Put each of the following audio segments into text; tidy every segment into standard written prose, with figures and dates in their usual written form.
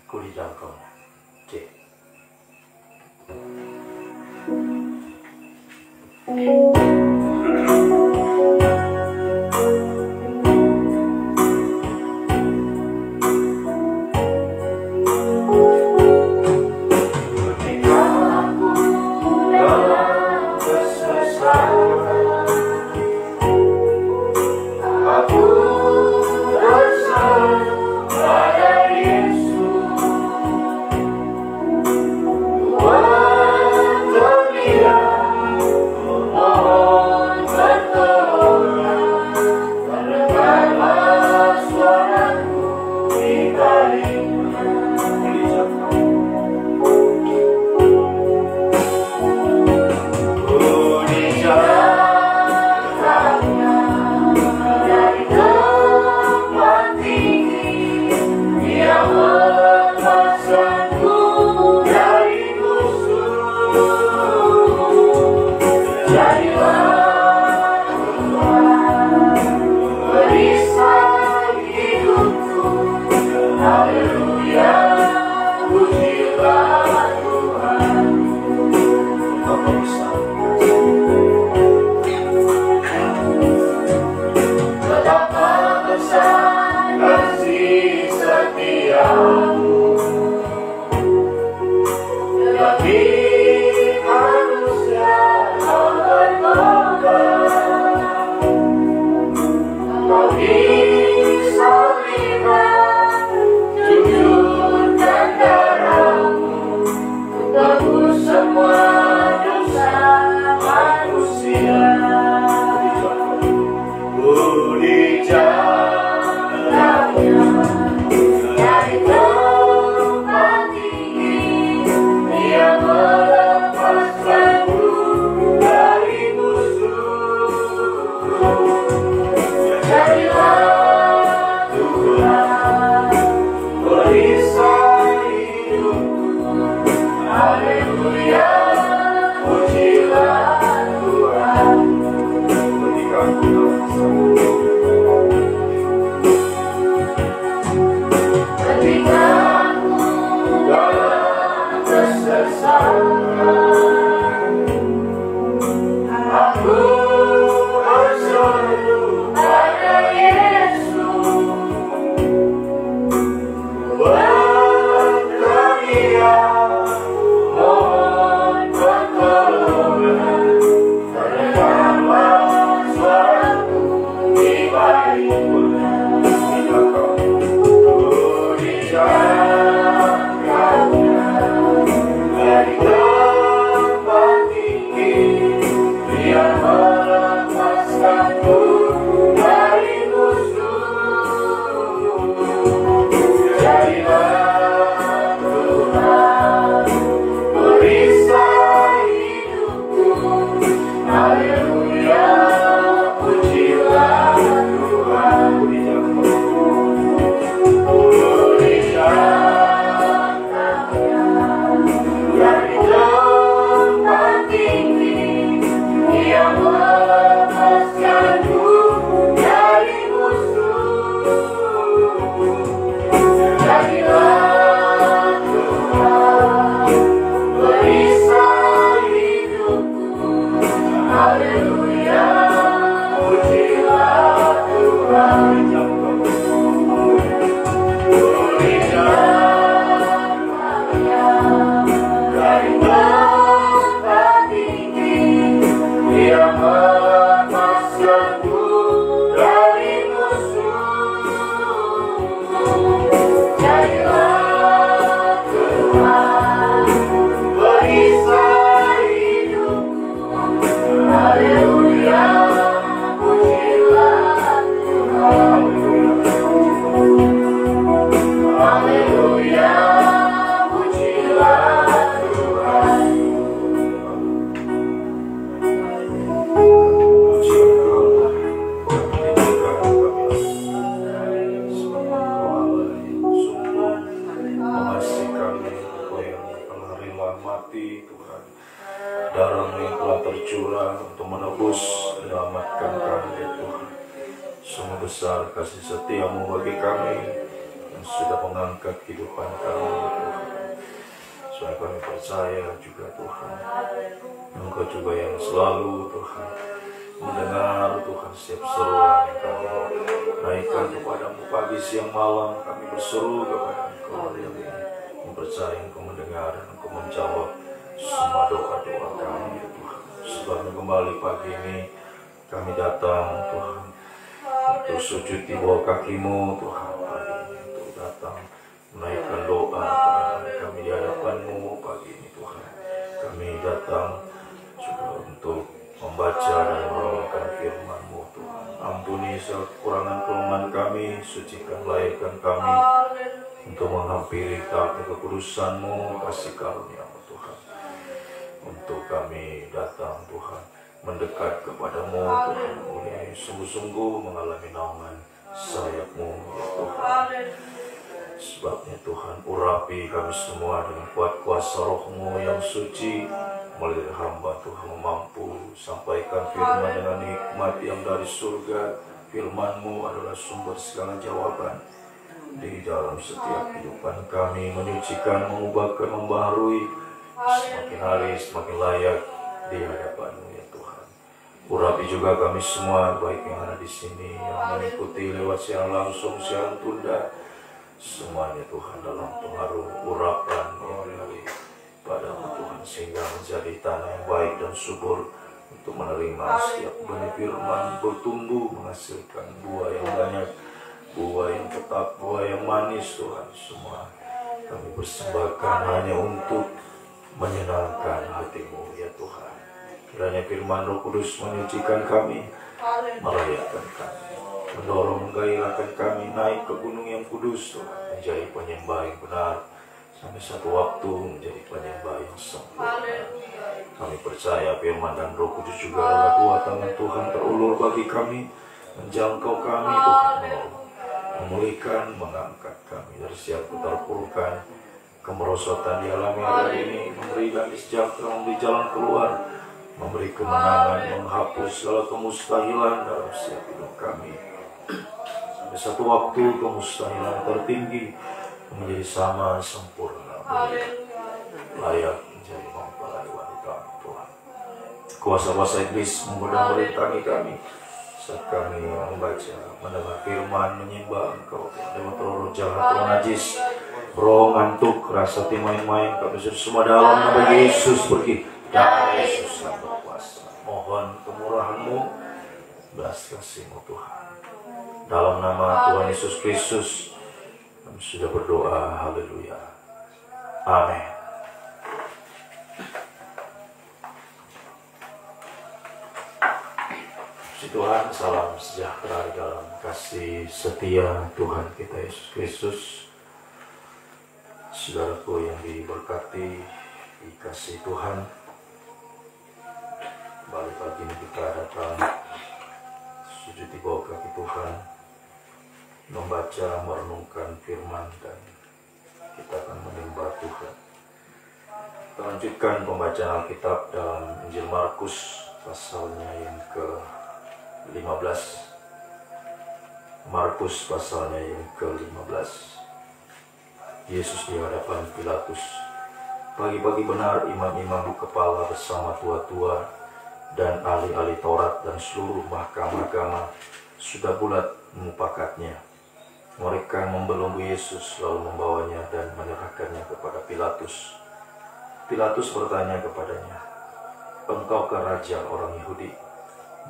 Kuli jangkau C. darah-Mu yang telah tercurah untuk menebus, menyelamatkan kami, ya Tuhan. Sungguh besar kasih setia-Mu bagi kami, dan sudah mengangkat kehidupan kami Tuhan. Soalnya kami percaya juga Tuhan, Engkau juga yang selalu Tuhan mendengar Tuhan setiap seruan kami. Naikkan kepadamu pagi siang malam, kami berseru kepada Engkau hari ini. Mempercayai Engkau mendengar dan Engkau menjawab semua doa-doa kami ya Tuhan. Sebelum kembali pagi ini kami datang Tuhan untuk sujud di bawah kaki-Mu Tuhan, pagi ini untuk datang menaikkan doa kami di hadapan-Mu pagi ini Tuhan. Kami datang juga untuk membaca dan merenungkan firman-Mu Tuhan. Ampuni segala kekurangan kelemahan kami, sucikan lahirkan kami untuk menghampiri taat kekudusan-Mu, kasih karunia-Mu Tuhan. Untuk kami datang Tuhan mendekat kepadamu Tuhan, boleh sungguh-sungguh mengalami naungan sayap-Mu ya Tuhan. Sebabnya Tuhan, urapi kami semua dengan kuat kuasa Roh-Mu yang suci. Melalui hamba Tuhan mampu sampaikan firman dengan hikmat yang dari surga. Firman-Mu adalah sumber segala jawaban di dalam setiap kehidupan kami, menyucikan, mengubahkan, membaharui, semakin hari semakin layak di hadapan-Mu ya Tuhan. Urapi juga kami semua, baik yang ada di sini, yang mengikuti lewat siaran langsung, siaran tunda, semuanya Tuhan dalam pengaruh urapan yang dari pada-Mu Tuhan, sehingga menjadi tanah yang baik dan subur untuk menerima setiap benih firman, bertumbuh menghasilkan buah yang banyak, buah yang tetap, buah yang manis Tuhan. Semua kami persembahkan hanya untuk menyenangkan hati-Mu ya Tuhan. Kiranya firman Roh Kudus menyucikan kami, melayakkan kami, mendorong menggairahkan kami naik ke gunung yang kudus Tuhan, menjadi penyembah yang benar, sampai satu waktu menjadi penyembah yang sempurna. Kami percaya firman dan Roh Kudus juga adalah dua tangan Tuhan terulur bagi kami, menjangkau kami Tuhan, menolong, memulihkan, mengangkat kami dari setiap keterpurukan, kemerosotan dialami hari ini, memberi damai sejahtera, memberi jalan keluar, memberi kemenangan, menghapus segala kemustahilan dalam setiap hidup kami. Sampai satu waktu kemustahilan tertinggi menjadi sama sempurna, layak menjadi mempelai wanita Tuhan. Kuasa-kuasa iblis menggoda merintangi kami saat kami membaca, mendengar firman, menyembah Engkau lewat roh jahat, roh najis, roh ngantuk, rasa main-main, kami semua dalam nama Yesus pergi. Dan Yesus yang berkuasa, mohon kemurahan-Mu, belas kasih-Mu Tuhan. Dalam nama Tuhan Yesus Kristus kami sudah berdoa, haleluya, amin. Puji Tuhan, salam sejahtera dalam kasih setia Tuhan kita Yesus Kristus. Saudaraku yang diberkati, dikasih Tuhan, balik pagi ini kita datang sujud di bawah kaki Tuhan, membaca, merenungkan firman, dan kita akan menyembah Tuhan. Kita lanjutkan pembacaan Alkitab dalam Injil Markus pasalnya yang ke-15. Markus pasalnya yang ke-15. Yesus di hadapan Pilatus. Pagi-pagi benar imam-imam kepala bersama tua-tua dan ahli-ahli Taurat dan seluruh mahkamah agama sudah bulat memupakatnya. Mereka membelenggu Yesus lalu membawanya dan menyerahkannya kepada Pilatus. Pilatus bertanya kepadanya, "Engkaukah raja orang Yahudi?"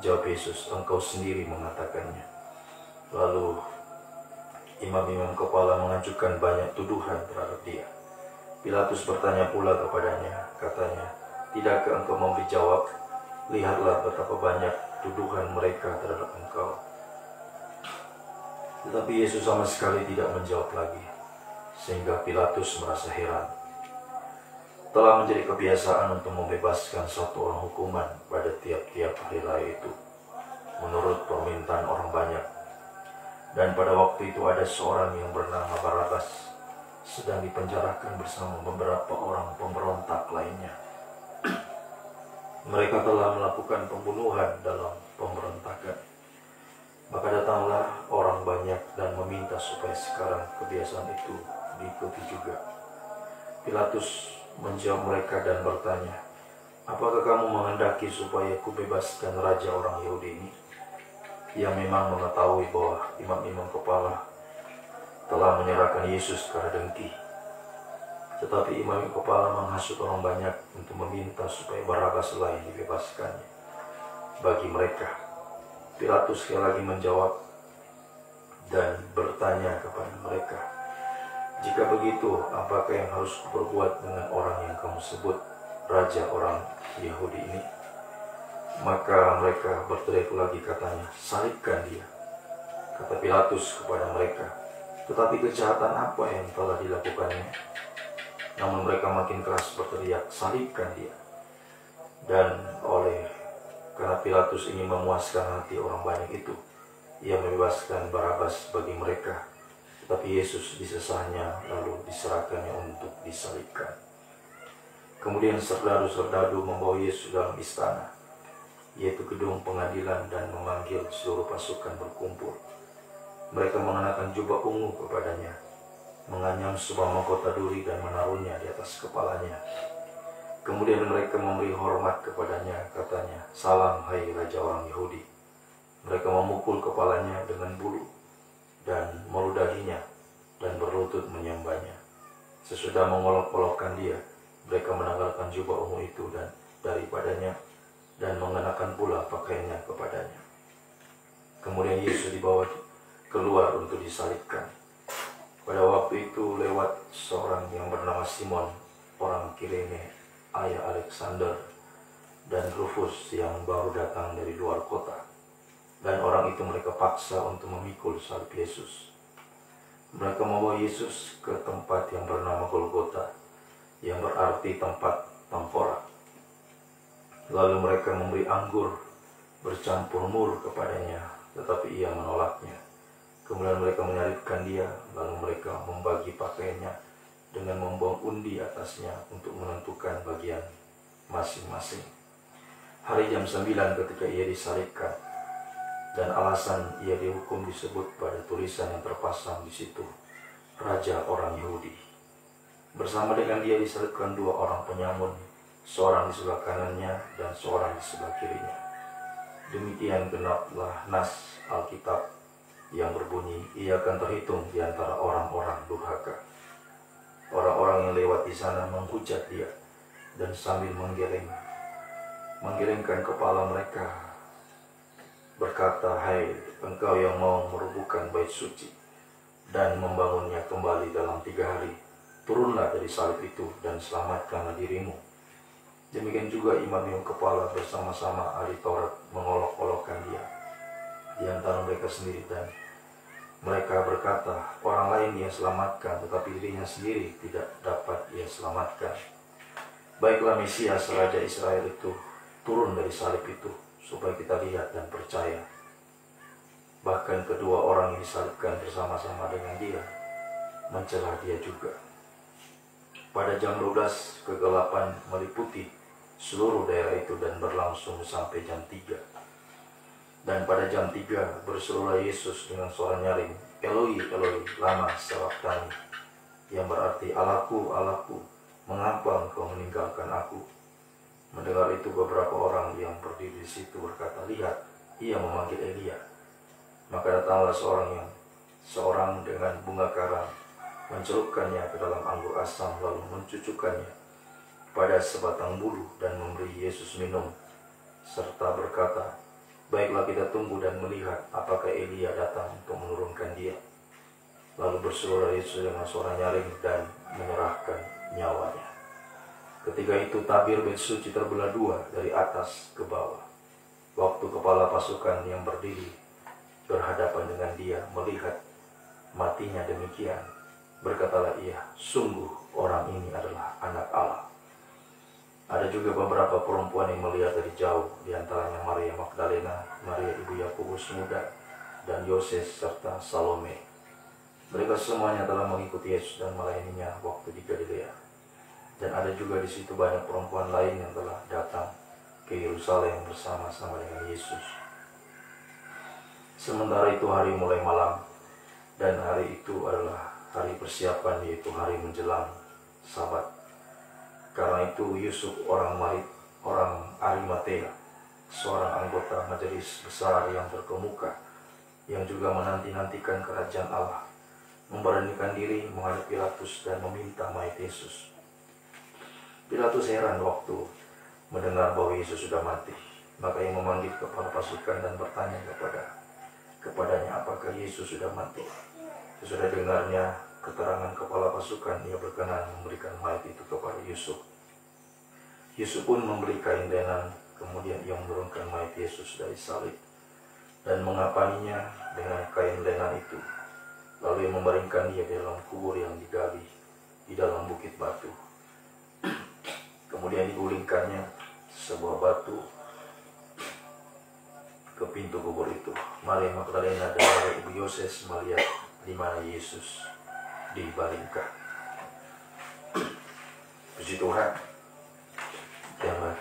Jawab Yesus, "Engkau sendiri mengatakannya." Lalu imam-imam kepala mengajukan banyak tuduhan terhadap dia. Pilatus bertanya pula kepadanya, katanya, "Tidakkah engkau memberi jawab? Lihatlah betapa banyak tuduhan mereka terhadap engkau." Tetapi Yesus sama sekali tidak menjawab lagi, sehingga Pilatus merasa heran. Telah menjadi kebiasaan untuk membebaskan satu orang hukuman pada tiap-tiap hari raya itu, menurut permintaan orang banyak. Dan pada waktu itu ada seorang yang bernama Barabas, sedang dipenjarakan bersama beberapa orang pemberontak lainnya. Mereka telah melakukan pembunuhan dalam pemberontakan. Maka datanglah orang banyak dan meminta meminta supaya sekarang kebiasaan itu diikuti juga. Pilatus menjawab mereka dan bertanya, apakah kamu menghendaki supaya kubebaskan raja orang Yahudi ini? Ia memang mengetahui bahwa imam-imam kepala telah menyerahkan Yesus karena dengki. Tetapi imam kepala menghasut orang banyak untuk meminta supaya Barabas lain dibebaskannya. Bagi mereka, Pilatus sekali lagi menjawab dan bertanya kepada mereka, jika begitu, apakah yang harus kuperbuat dengan orang yang kamu sebut raja orang Yahudi ini? Maka mereka berteriak lagi katanya, salibkan dia. Kata Pilatus kepada mereka, tetapi kejahatan apa yang telah dilakukannya? Namun mereka makin keras berteriak, salibkan dia. Dan karena Pilatus ingin memuaskan hati orang banyak itu, ia membebaskan Barabas bagi mereka. Tetapi Yesus disesahnya lalu diserahkannya untuk disalibkan. Kemudian serdadu-serdadu membawa Yesus dalam istana, yaitu gedung pengadilan, dan memanggil seluruh pasukan berkumpul. Mereka mengenakan jubah ungu kepadanya, menganyam sebuah mahkota duri dan menaruhnya di atas kepalanya. Kemudian mereka memberi hormat kepadanya, katanya, salam hai Raja orang Yahudi. Mereka memukul kepalanya dengan bulu dan meludahinya dan berlutut menyembahnya. Sesudah mengolok-olokkan dia, mereka menanggalkan jubah ungu itu dan daripadanya dan mengenakan pula pakaiannya kepadanya. Kemudian Yesus dibawa keluar untuk disalibkan. Pada waktu itu lewat seorang yang bernama Simon, orang Kirene, ayah Alexander dan Rufus yang baru datang dari luar kota. Dan orang itu mereka paksa untuk memikul salib Yesus. Mereka membawa Yesus ke tempat yang bernama Golgota, yang berarti tempat tengkorak. Lalu mereka memberi anggur bercampur mur kepadanya, tetapi ia menolaknya. Kemudian mereka menyalibkan dia, lalu mereka membagi pakaiannya dengan membuang undi atasnya untuk menentukan bagian masing-masing. Hari jam 9 ketika ia disalibkan, dan alasan ia dihukum disebut pada tulisan yang terpasang di situ, Raja orang Yahudi. Bersama dengan dia disalibkan dua orang penyamun, seorang di sebelah kanannya dan seorang di sebelah kirinya. Demikian genaplah nas Alkitab yang berbunyi, ia akan terhitung di antara orang-orang durhaka. Orang-orang yang lewat di sana menghujat dia dan sambil menggelengkan kepala mereka berkata, hai engkau yang mau merubuhkan bait suci dan membangunnya kembali dalam 3 hari, turunlah dari salib itu dan selamatkanlah dirimu. Demikian juga imam-imam kepala bersama-sama ahli Taurat mengolok-olokkan dia di antara mereka sendiri, dan mereka berkata, orang lain ia selamatkan, tetapi dirinya sendiri tidak dapat ia selamatkan. Baiklah Mesias Raja Israel itu turun dari salib itu, supaya kita lihat dan percaya. Bahkan kedua orang yang disalibkan bersama-sama dengan dia mencela dia juga. Pada jam 12 kegelapan meliputi seluruh daerah itu dan berlangsung sampai jam 3. Dan pada jam 3 berserulah Yesus dengan suara nyaring, Eloi, Eloi, lama sabachthani, yang berarti Allahku, Allahku, mengapa engkau meninggalkan aku? Mendengar itu beberapa orang yang berdiri di situ berkata, lihat, ia memanggil Elia. Maka datanglah seorang dengan bunga karang, mencelupkannya ke dalam anggur asam, lalu mencucukkannya pada sebatang bulu dan memberi Yesus minum, serta berkata, baiklah kita tunggu dan melihat apakah Elia datang untuk menurunkan dia. Lalu berserulah Yesus dengan suara nyaring dan menyerahkan nyawanya. Ketika itu tabir bait suci terbelah 2 dari atas ke bawah. Waktu kepala pasukan yang berdiri berhadapan dengan dia melihat matinya demikian, berkatalah ia, sungguh orang ini adalah anak Allah. Ada juga beberapa perempuan yang melihat dari jauh, di antaranya Maria Magdalena, Maria ibu Yakobus muda, dan Yoses serta Salome. Mereka semuanya telah mengikuti Yesus dan melayaninya waktu di Galilea. Dan ada juga di situ banyak perempuan lain yang telah datang ke Yerusalem bersama-sama dengan Yesus. Sementara itu hari mulai malam, Dan hari itu adalah hari persiapan, yaitu hari menjelang Sabat. Karena itu Yusuf orang Arimatea, seorang anggota majelis besar yang terkemuka, yang juga menanti-nantikan kerajaan Allah, memberanikan diri menghadap Pilatus dan meminta mayat Yesus. Pilatus heran waktu mendengar bahwa Yesus sudah mati. Maka ia memanggil kepala pasukan dan bertanya kepadanya apakah Yesus sudah mati. Sesudah dengarnya keterangan kepala pasukan, ia berkenan memberikan mayat itu kepada Yusuf. Yusuf pun memberi kain lenan, kemudian ia menurunkan mayat Yesus dari salib dan mengapaninya dengan kain lenan itu. Lalu ia membaringkan dia di dalam kubur yang digali di dalam bukit batu. Kemudian digulingkannya sebuah batu ke pintu kubur itu. Maria Magdalena dan Maria ibu Yoses melihat di mana Yesus dibaringkan. Puji Tuhan. Tema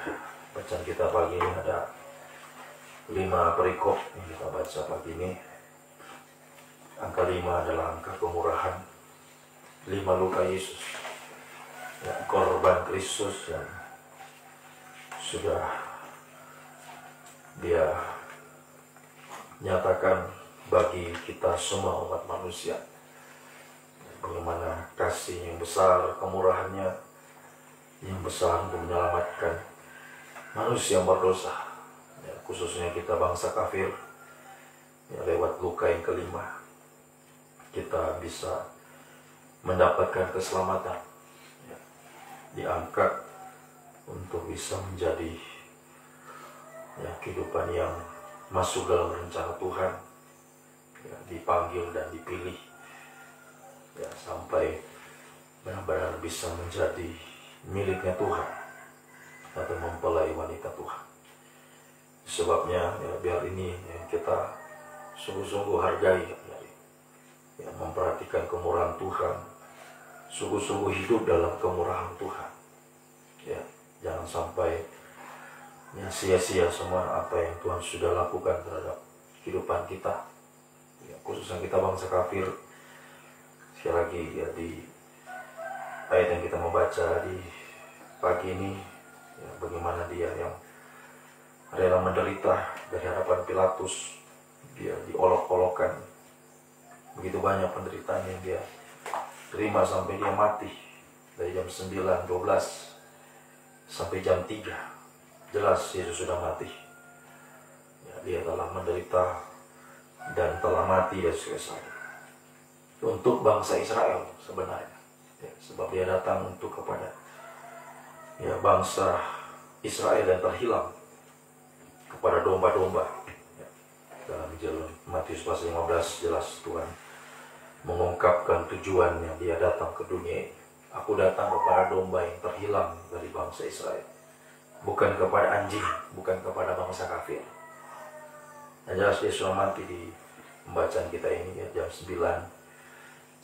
bacaan kita pagi ini ada 5 perikop yang kita baca pagi ini. Angka 5 adalah angka kemurahan. 5 luka Yesus, ya, korban Kristus yang sudah Dia nyatakan bagi kita semua umat manusia. Bagaimana kasih yang besar, kemurahannya yang besar untuk menyelamatkan manusia yang berdosa, ya, khususnya kita bangsa kafir. Ya, lewat luka yang kelima kita bisa mendapatkan keselamatan, ya, diangkat untuk bisa menjadi, ya, kehidupan yang masuk dalam rencana Tuhan, ya, dipanggil dan dipilih, ya, sampai benar-benar bisa menjadi miliknya Tuhan atau mempelai wanita Tuhan. Sebabnya, ya, biar ini, ya, kita sungguh-sungguh hargai, ya, memperhatikan kemurahan Tuhan, sungguh-sungguh hidup dalam kemurahan Tuhan, ya, jangan sampai, ya, sia-sia semua apa yang Tuhan sudah lakukan terhadap kehidupan kita, ya, khususnya kita bangsa kafir. Sekali lagi, ya, di ayat yang kita membaca di pagi ini, ya, bagaimana dia yang rela menderita dari hadapan Pilatus, dia diolok-olokkan, begitu banyak penderitaan yang dia terima sampai dia mati. Dari jam 9:12 sampai jam 3, jelas Yesus sudah mati, ya, dia telah menderita dan telah mati dan selesai untuk bangsa Israel sebenarnya, ya, sebab dia datang untuk kepada, ya, bangsa Israel yang terhilang, kepada domba-domba, ya. Dalam Injil Matius pasal 15 jelas Tuhan mengungkapkan tujuannya dia datang ke dunia ini. Aku datang kepada domba yang terhilang dari bangsa Israel, bukan kepada anjing, bukan kepada bangsa kafir. Dan jelas dia sudah mati di pembacaan kita ini, ya, jam 9,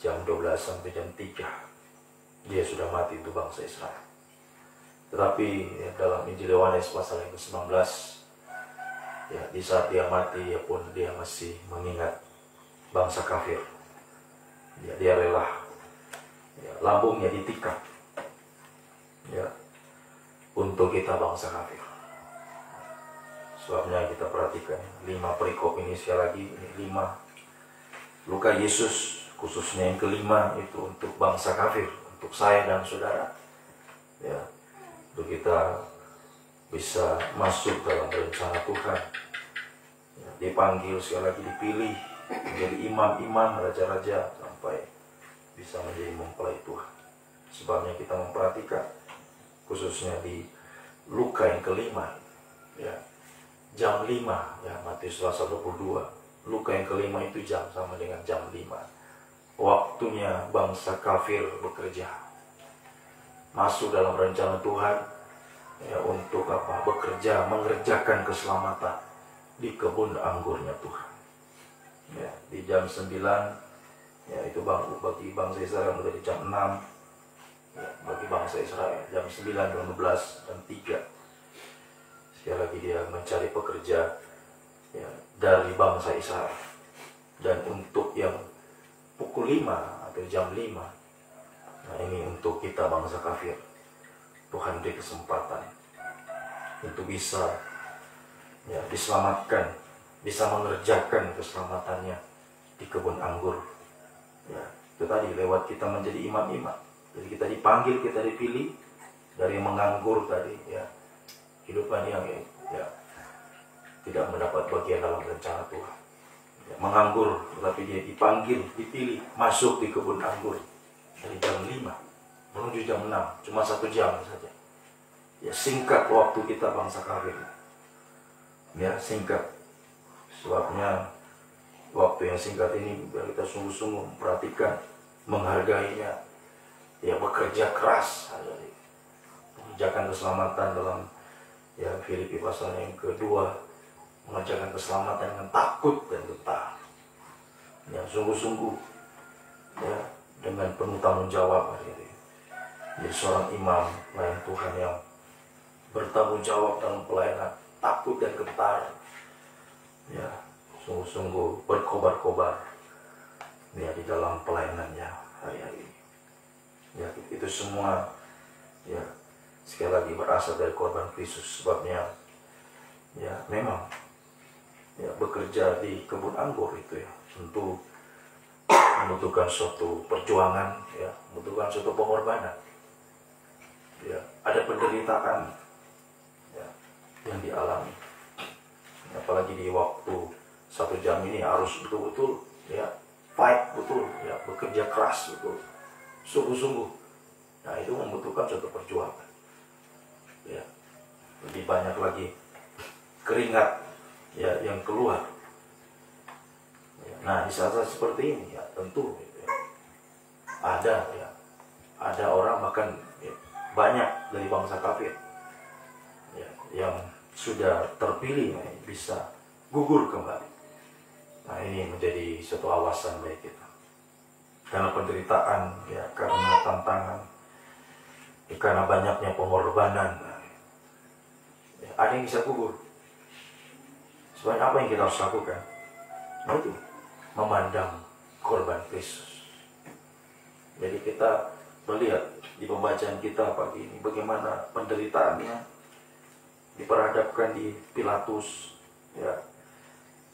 jam 12 sampai jam 3. Dia sudah mati untuk bangsa Israel. Tetapi, ya, dalam Injil Yohanes pasal yang ke-19, ya, di saat dia mati, ya, pun dia masih mengingat bangsa kafir. Ya, dia rela, ya, lambungnya ditikam, ya, untuk kita bangsa kafir. Sebabnya kita perhatikan 5 perikop ini, sekali lagi ini 5 luka Yesus, khususnya yang kelima itu untuk bangsa kafir, untuk saya dan saudara, ya, untuk kita bisa masuk dalam rencana Tuhan, ya, dipanggil, sekali lagi dipilih menjadi imam-imam, raja-raja, sampai bisa menjadi mempelai Tuhan. Sebabnya kita memperhatikan khususnya di luka yang kelima, ya, jam 5, ya, Matius pasal 22, luka yang kelima itu jam sama dengan jam 5. Waktunya bangsa kafir bekerja, masuk dalam rencana Tuhan, ya, untuk apa? Bekerja, mengerjakan keselamatan di kebun anggurnya Tuhan. Ya, di jam 9, ya, itu bagi bangsa Israel menjadi jam 6, ya, bagi bangsa Israel jam 9, jam 12, jam 3. Sekali lagi dia mencari pekerja, ya, dari bangsa Israel. Dan untuk yang 5 atau jam 5. Nah, ini untuk kita bangsa kafir. Tuhan beri kesempatan untuk bisa diselamatkan, bisa mengerjakan keselamatannya di kebun anggur. Ya, itu tadi lewat kita menjadi imam-imam. Jadi kita dipanggil, kita dipilih dari menganggur tadi, ya, kehidupan yang tidak mendapat bagian dalam rencana Tuhan. Ya, menganggur, tetapi dia dipanggil, dipilih, masuk di kebun anggur dari jam 5 menuju jam 6, cuma 1 jam saja. Ya, singkat waktu kita bangsa kafir. Ya, singkat. Sebabnya waktu yang singkat ini biar kita sungguh-sungguh memperhatikan, menghargainya. Ya, bekerja keras, mengerjakan keselamatan dalam Filipi pasal yang kedua, mengerjakan keselamatan dengan takut dan gentar. Ya, sungguh-sungguh, ya, dengan penuh tanggung jawab hari ini. Jadi seorang imam pelayan Tuhan yang bertanggung jawab dalam pelayanan, takut dan gentar, ya, sungguh-sungguh berkobar-kobar, ya, di dalam pelayanannya hari-hari. Ya, itu semua, ya, sekali lagi berasal dari korban Kristus. Sebabnya, ya, memang, ya, bekerja di kebun anggur itu, ya, tentu membutuhkan suatu perjuangan, ya, membutuhkan suatu pengorbanan. Ya, ada penderitaan, ya, yang dialami. Apalagi di waktu 1 jam ini harus betul-betul, ya, fight betul, ya, bekerja keras betul, sungguh-sungguh. Nah, itu membutuhkan suatu perjuangan. Ya, lebih banyak lagi keringat, ya, yang keluar. Ya, nah, di saat-saat seperti ini, ya, tentu, ya, ada orang, bahkan, ya, banyak dari bangsa kafir, ya, yang sudah terpilih, ya, bisa gugur kembali. Nah, ini menjadi suatu awasan bagi kita. Karena penderitaan, ya, karena tantangan, ya, karena banyaknya pengorbanan, ya, ada yang bisa gugur. Sebenarnya apa yang kita harus lakukan? Nah, itu memandang korban Kristus. Jadi kita melihat di pembacaan kita pagi ini bagaimana penderitaannya diperhadapkan di Pilatus, ya,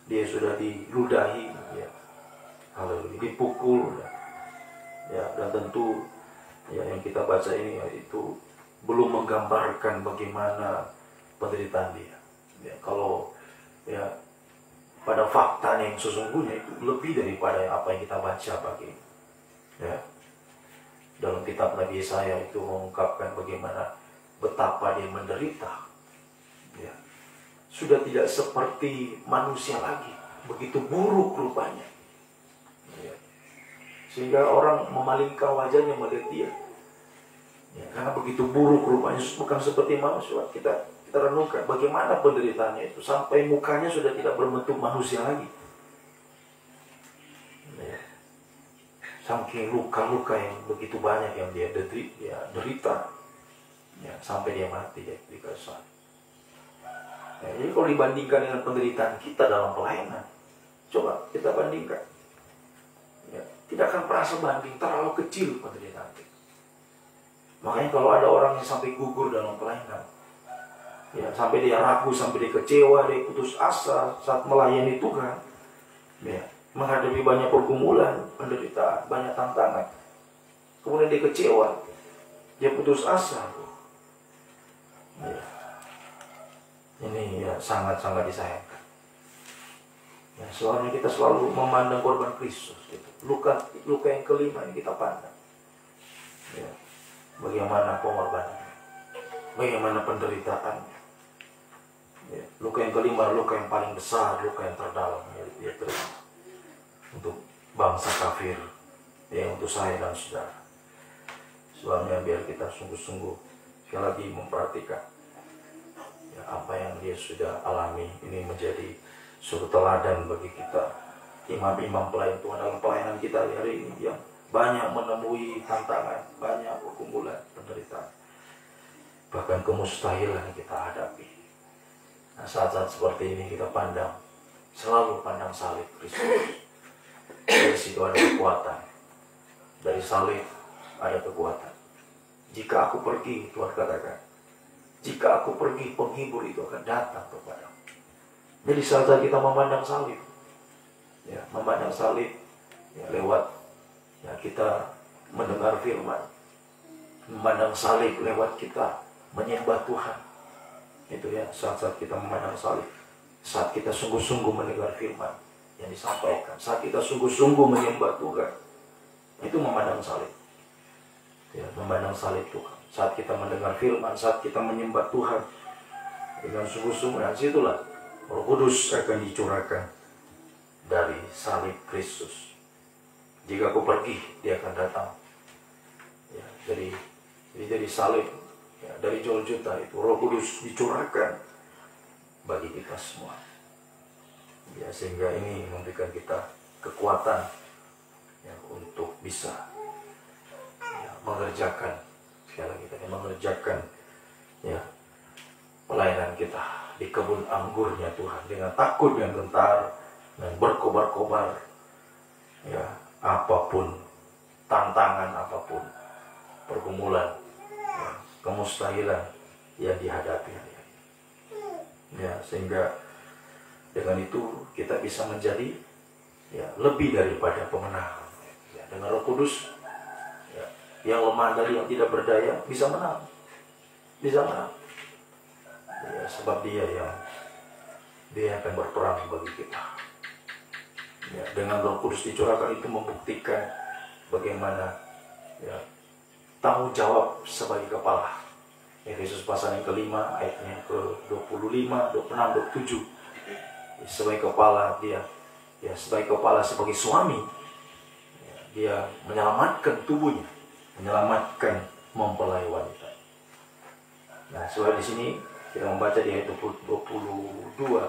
dia sudah diludahi, ya, haleluya, dipukul, ya, dan tentu, ya, yang kita baca ini, ya, itu belum menggambarkan bagaimana penderitaan dia. Ya, kalau, ya, pada faktanya yang sesungguhnya itu lebih daripada apa yang kita baca pagi ini. Ya, dalam kitab Nabi Yesaya itu mengungkapkan bagaimana betapa dia menderita. Ya, sudah tidak seperti manusia lagi, begitu buruk rupanya. Ya, sehingga orang memalingkan wajahnya melihat dia. Ya, karena begitu buruk rupanya, bukan seperti manusia. Kita renungkan bagaimana penderitaannya itu sampai mukanya sudah tidak berbentuk manusia lagi. Ya, saking luka-luka yang begitu banyak yang dia derita, ya, sampai dia mati, ya, di kayu salib. Ya, jadi kalau dibandingkan dengan penderitaan kita dalam pelayanan, coba kita bandingkan, ya, tidak akan pernah sebanding, terlalu kecil penderitaan kita. Makanya kalau ada orang yang sampai gugur dalam pelayanan, ya, sampai dia ragu, sampai dia kecewa, dia putus asa saat melayani Tuhan, ya, menghadapi banyak pergumulan, penderitaan, banyak tantangan, kemudian dia kecewa, dia putus asa, ya, ini, ya, sangat-sangat disayangkan. Ya, soalnya kita selalu memandang korban Kristus, gitu. Luka yang kelima yang kita pandang, ya, bagaimana pengorbanannya, bagaimana penderitaannya. Ya, luka yang kelima, luka yang paling besar, luka yang terdalam, ya, dia terima untuk bangsa kafir, ya, untuk saya dan saudara. Sebabnya biar kita sungguh-sungguh sekali lagi memperhatikan, ya, apa yang dia sudah alami. Ini menjadi suatu teladan bagi kita, imam-imam pelayan Tuhan dalam pelayanan kita hari ini yang banyak menemui tantangan, banyak pergumulan, penderitaan, bahkan kemustahilan yang kita hadapi. Nah, saat-saat seperti ini kita selalu pandang salib Kristus. Dari situ ada kekuatan, Dari salib ada kekuatan. Jika aku pergi, Tuhan katakan, jika aku pergi, penghibur itu akan datang kepadamu. Jadi saat kita memandang salib, ya, memandang salib, ya, lewat, ya, kita mendengar firman, memandang salib lewat kita menyembah Tuhan. Itu ya, saat-saat kita memandang salib, saat kita sungguh-sungguh mendengar firman yang disampaikan, saat kita sungguh-sungguh menyembah Tuhan, itu memandang salib. Ya, memandang salib Tuhan. Saat kita mendengar firman, saat kita menyembah Tuhan dengan sungguh-sungguh, dan situlah Roh Kudus akan dicurahkan dari salib Kristus. Jika aku pergi, dia akan datang. Ya, jadi dari salib, ya, dari Golgota itu Roh Kudus dicurahkan bagi kita semua. Ya, sehingga ini memberikan kita kekuatan, ya, untuk bisa, ya, mengerjakan, sekali lagi tadi, mengerjakan, ya, pelayanan kita di kebun anggurnya Tuhan dengan takut dan gentar dan berkobar-kobar, ya, apapun tantangan, apapun pergumulan, ya, kemustahilan yang dihadapi hari ini. Ya, sehingga dengan itu kita bisa menjadi, ya, lebih daripada pemenang. Ya, dengan Roh Kudus, ya, yang lemah dari yang tidak berdaya bisa menang, bisa menang. Ya, sebab dia akan berperang bagi kita. Ya, dengan Roh Kudus dicurahkan itu membuktikan bagaimana, ya, tanggung jawab sebagai kepala. Efesus pasal yang kelima ayatnya ke-25, 26, 27. Ya, sebagai kepala dia, ya, sebagai kepala, sebagai suami, ya, dia menyelamatkan tubuhnya, menyelamatkan mempelai wanita. Nah, soal di sini kita membaca di ayat 22,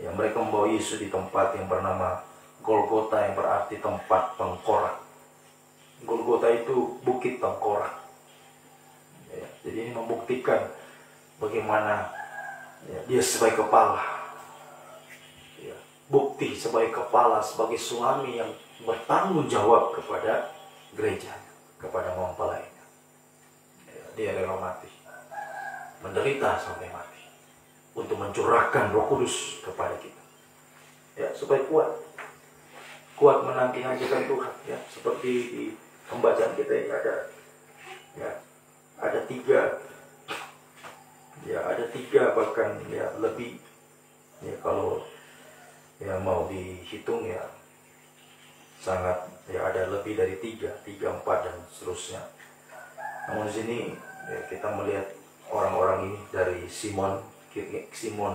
ya, mereka membawa Yesus di tempat yang bernama Golgota, yang berarti tempat tengkorak. Golgota itu bukit tengkorak. Ya, jadi ini membuktikan bagaimana, ya, dia sebagai kepala, ya, bukti sebagai kepala, sebagai suami yang bertanggung jawab kepada gereja, kepada mempelainya. Ya, dia rela mati, menderita sampai mati untuk mencurahkan Roh Kudus kepada kita, ya, supaya kuat menanti-nantikan Tuhan, ya, seperti di pembacaan kita ini ada, ya, ada tiga bahkan, ya, lebih, ya, kalau, ya, mau dihitung, ya, sangat, ya, ada lebih dari 3, 4 dan seterusnya. Namun di sini, ya, kita melihat orang-orang ini dari Simon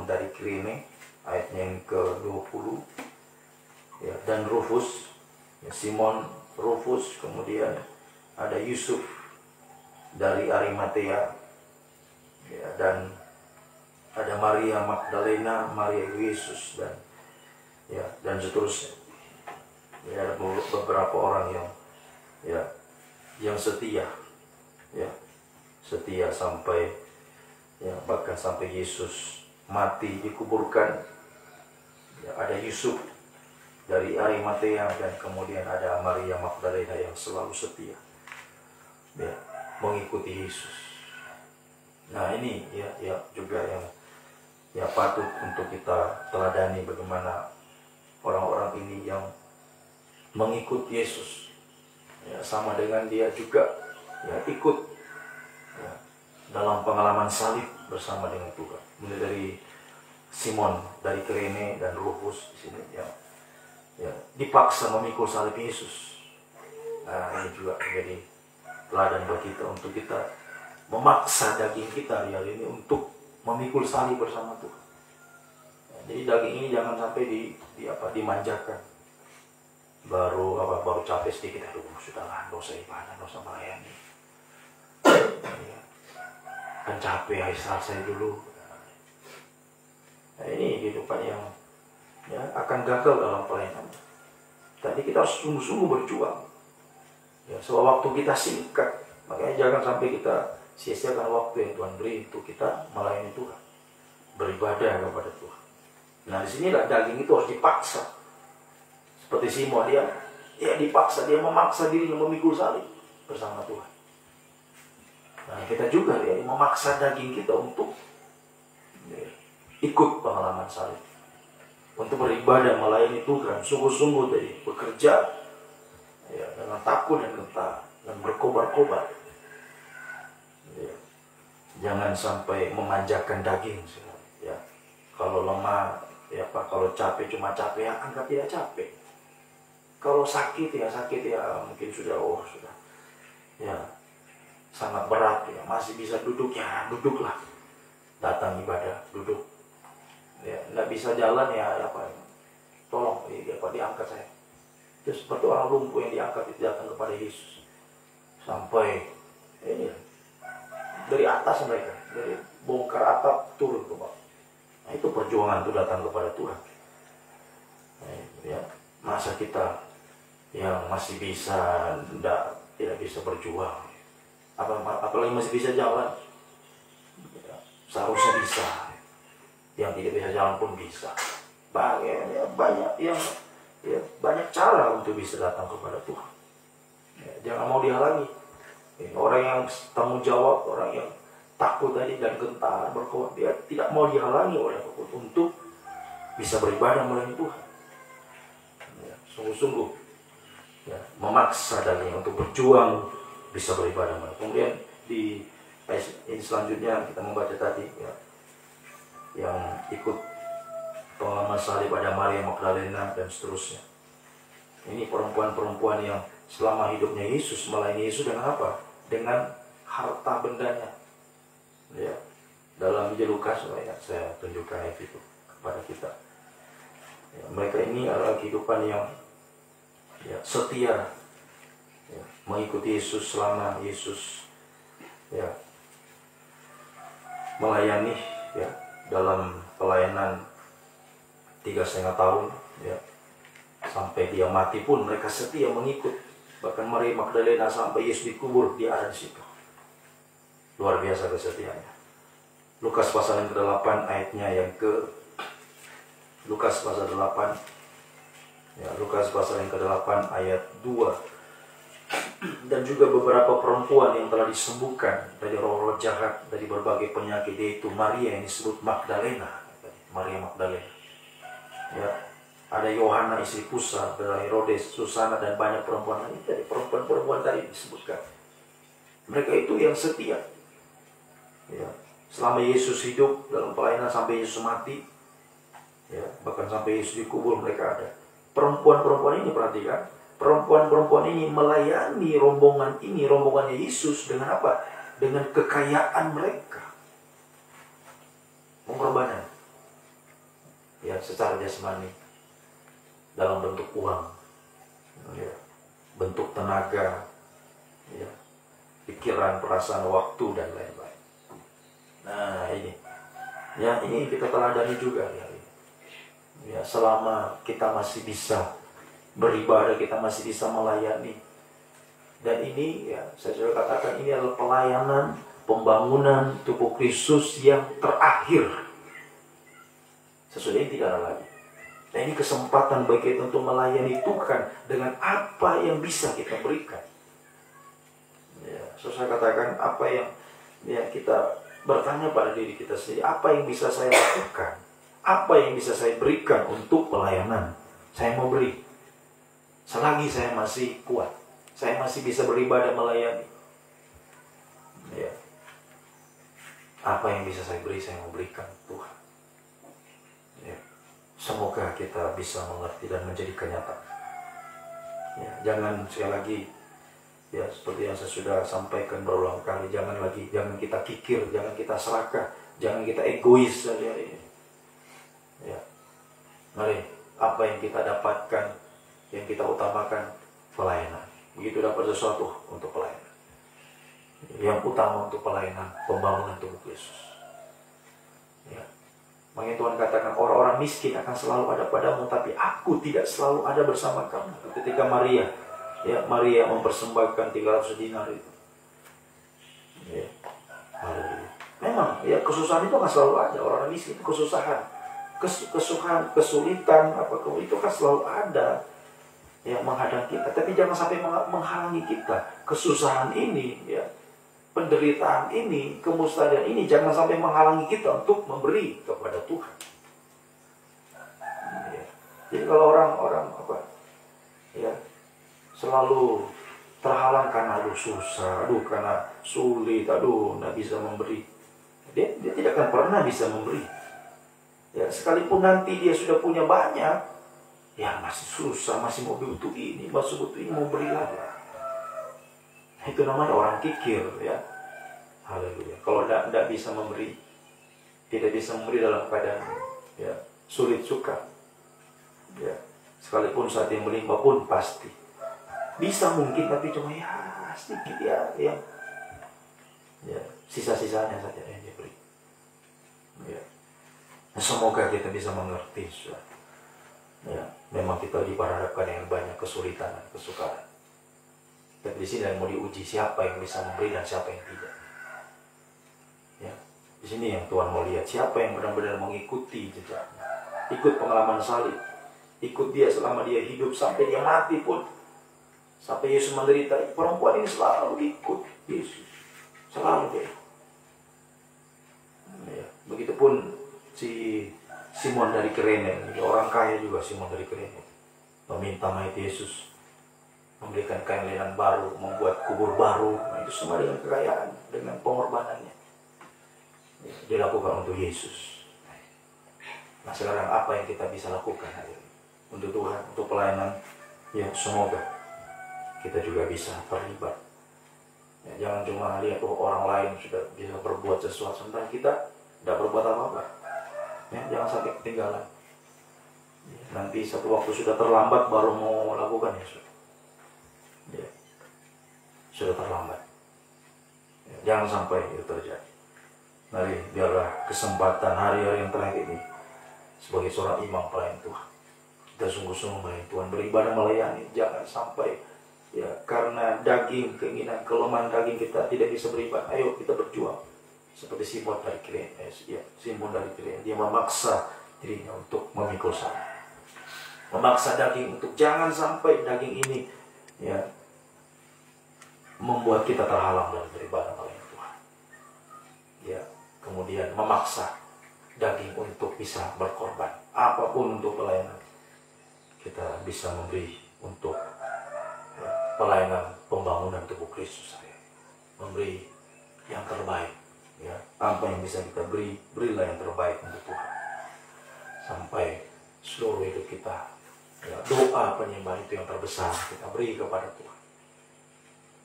dari Kirene ayatnya yang ke-20, ya, dan Rufus, ya, Simon, Rufus, kemudian ada Yusuf dari Arimatea, ya, dan ada Maria Magdalena, Maria Yesus, dan, ya, dan seterusnya. Ya, ada beberapa orang yang setia, ya, setia sampai, ya, bahkan sampai Yesus mati dikuburkan. Ya, ada Yusuf dari Arimatea, dan kemudian ada Maria Magdalena yang selalu setia, ya, mengikuti Yesus. Nah, ini, ya, juga yang, ya, patut untuk kita teladani, bagaimana orang-orang ini yang mengikut Yesus, ya, sama dengan dia juga, ya, ikut, ya, dalam pengalaman salib bersama dengan Tuhan. Mulai dari Simon dari Kirene dan Rufus di sini, ya, dipaksa memikul salib Yesus. Nah, ini juga menjadi teladan bagi kita untuk kita memaksa daging kita hari ini untuk memikul salib bersama Tuhan. Ya, jadi daging ini jangan sampai dimanjakan. Baru capek sedikit, aduh, sudahlah, dosa ibadah, dosa melayani. Ya, kan capek, istirahat saya dulu. Nah, ini kehidupan yang, ya, akan gagal dalam pelayanan. Tadi kita harus sungguh-sungguh berjuang. Ya, sebab waktu kita singkat, makanya jangan sampai kita sia-siakan waktu yang Tuhan beri untuk kita melayani Tuhan, beribadah kepada Tuhan. Nah, di sinilah daging itu harus dipaksa. Seperti Simon, dia Ya dipaksa, dia memaksa dirinya memikul salib bersama Tuhan. Nah kita juga ya memaksa daging kita untuk ya, ikut pengalaman salib, untuk beribadah melayani Tuhan sungguh-sungguh dari bekerja ya, dengan takut dan gentar dan berkobar-kobar. Ya. Jangan sampai memanjakan daging. Ya. Kalau lemah, ya Pak, kalau capek cuma capek, ya anggap tidak capek. Kalau sakit ya mungkin sudah ya sangat berat ya, masih bisa duduk ya duduklah, datang ibadah duduk. Ya nggak bisa jalan ya apa, tolong ya, Pak, diangkat saya. Terus seperti orang lumpuh yang diangkat itu datang kepada Yesus sampai ini dari atas mereka, dari bongkar atap turun ke bawah. Nah, itu perjuangan itu datang kepada Tuhan. Nah, ya masa kita yang masih bisa tidak bisa berjuang, apalagi masih bisa jalan, ya, seharusnya bisa. Yang tidak bisa jalan pun bisa. Banyak yang banyak cara untuk bisa datang kepada Tuhan. Ya, jangan mau dihalangi. Ya, orang yang tanggung jawab, orang yang takut tadi dan gentar berkobar, dia tidak mau dihalangi oleh apapun untuk bisa beribadah melayani Tuhan. Ya, sungguh-sungguh ya, memaksa daging untuk berjuang bisa beribadah melayani. Kemudian di ayat selanjutnya kita membaca tadi ya, yang ikut pengalaman salib pada Maria Magdalena dan seterusnya. Ini perempuan-perempuan yang selama hidupnya Yesus melayani Yesus dengan apa? Dengan harta bendanya. Ya, dalam Injil Lukas saya tunjukkan itu kepada kita. Ya, mereka ini adalah kehidupan yang ya, setia ya, mengikuti Yesus selama Yesus ya, melayani ya, dalam pelayanan 3,5 tahun ya, sampai dia mati pun mereka setia mengikut. Bahkan Maria Magdalena sampai Yesus dikubur, dia ada di situ. Luar biasa kesetiaannya. Lukas pasal yang ke-8 ayatnya yang Lukas pasal 8 ya, Lukas pasal yang ke-8 ayat 2. Dan juga beberapa perempuan yang telah disembuhkan dari roh-roh jahat, dari berbagai penyakit, yaitu Maria yang disebut Magdalena, Maria Magdalena. Ya, ada Yohana istri Kusa, ada Herodes, Susana, dan banyak perempuan lain. Dari perempuan-perempuan tadi disebutkan. Mereka itu yang setia. Ya, selama Yesus hidup dalam pelayanan sampai Yesus mati, ya, bahkan sampai Yesus dikubur mereka ada. Perempuan-perempuan ini, perhatikan, perempuan-perempuan ini melayani rombongannya Yesus dengan apa? Dengan kekayaan mereka. Pengorbanan. Ya, secara jasmani. Dalam bentuk uang. Ya, bentuk tenaga. Ya, pikiran, perasaan, waktu, dan lain-lain. Nah, ini. Ya, ini kita teladani juga. Ya, selama kita masih bisa beribadah, kita masih bisa melayani. Dan ini ya, saya sudah katakan, ini adalah pelayanan pembangunan tubuh Kristus yang terakhir. Sesudah ini tidak ada lagi. Nah, ini kesempatan bagi kita untuk melayani Tuhan dengan apa yang bisa kita berikan. Ya, saya katakan, apa yang ya, kita bertanya pada diri kita sendiri, apa yang bisa saya lakukan? Apa yang bisa saya berikan untuk pelayanan? Saya mau beri. Selagi saya masih kuat, saya masih bisa beribadah melayani. Ya. Apa yang bisa saya beri, saya mau berikan Tuhan. Ya. Semoga kita bisa mengerti dan menjadi kenyataan. Ya. Jangan sekali lagi, ya seperti yang saya sudah sampaikan berulang kali, jangan kita kikir, jangan kita serakah, jangan kita egois saja ini. Ya. Mari, apa yang kita dapatkan, yang kita utamakan pelayanan. Begitu dapat sesuatu untuk pelayanan. Yang utama untuk pelayanan, pembangunan tubuh Kristus. Ya. Makanya Tuhan katakan, orang-orang miskin akan selalu ada padamu, tapi aku tidak selalu ada bersama kamu. Ketika Maria mempersembahkan 300 dinar itu. Ya. Memang ya, kesusahan itu akan selalu ada. Orang miskin itu kesusahan, kesulitan, itu kan selalu ada. ya menghadang kita, tapi jangan sampai menghalangi kita. Kesusahan ini, ya, penderitaan ini, kemustahilian ini jangan sampai menghalangi kita untuk memberi kepada Tuhan. Ya. Jadi kalau orang-orang ya, selalu terhalang karena susah, karena sulit, nggak bisa memberi, dia tidak akan pernah bisa memberi. Ya, sekalipun nanti dia sudah punya banyak, ya masih susah, masih mau butuh ini, masih butuh ini, mau beri lagi. Itu namanya orang kikir, ya. Haleluya. Kalau tidak bisa memberi, tidak bisa memberi dalam keadaan, ya, sulit suka, ya, sekalipun saat yang melimpah pun pasti bisa mungkin, tapi cuma ya sedikit, ya, sisa-sisanya saja yang diberi. Ya. Semoga kita bisa mengerti, ya, memang kita diperhadapkan dengan banyak kesulitan dan kesukaran. Tapi di sini mau diuji siapa yang bisa memberi dan siapa yang tidak. Ya, di sini yang Tuhan mau lihat siapa yang benar-benar mengikuti jejaknya, ikut pengalaman salib, ikut dia selama dia hidup sampai dia mati pun, sampai Yesus menderita. Perempuan ini selalu ikut Yesus, selalu dia. Ya, begitupun si Simon dari Kirene, orang kaya juga. Simon dari Kirene meminta mayat Yesus, memberikan kain lenan baru, membuat kubur baru. Nah, itu semua dengan kekayaan, dengan pengorbanannya, ya, dilakukan untuk Yesus. Nah, sekarang apa yang kita bisa lakukan hari ini untuk Tuhan, untuk pelayanan? Ya, semoga kita juga bisa terlibat. Ya, jangan cuma lihat orang lain sudah bisa berbuat sesuatu, sementara kita tidak berbuat apa-apa. Ya, jangan sampai ketinggalan. Ya, nanti satu waktu sudah terlambat baru mau lakukan, ya, sudah terlambat. Ya, jangan sampai itu terjadi. Mari biarlah kesempatan hari-hari yang terakhir ini sebagai seorang imam pelayan Tuhan, kita sungguh-sungguh melayani Tuhan, beribadah melayani. Jangan sampai, ya, karena daging, keinginan, kelemahan daging kita tidak bisa beribadah. Ayo kita berjuang seperti Simon dari Kirene, ya, Simon dari Kirene, dia memaksa dirinya untuk memikul salib, memaksa daging untuk jangan sampai daging ini, ya, membuat kita terhalang dari beribadah melayani Tuhan. Ya, kemudian memaksa daging untuk bisa berkorban apapun untuk pelayanan. Kita bisa memberi untuk, ya, pelayanan pembangunan tubuh Kristus, ya, memberi yang terbaik. Ya, apa yang bisa kita beri, berilah yang terbaik untuk Tuhan. Sampai seluruh hidup kita, ya, doa penyembahan itu yang terbesar kita beri kepada Tuhan.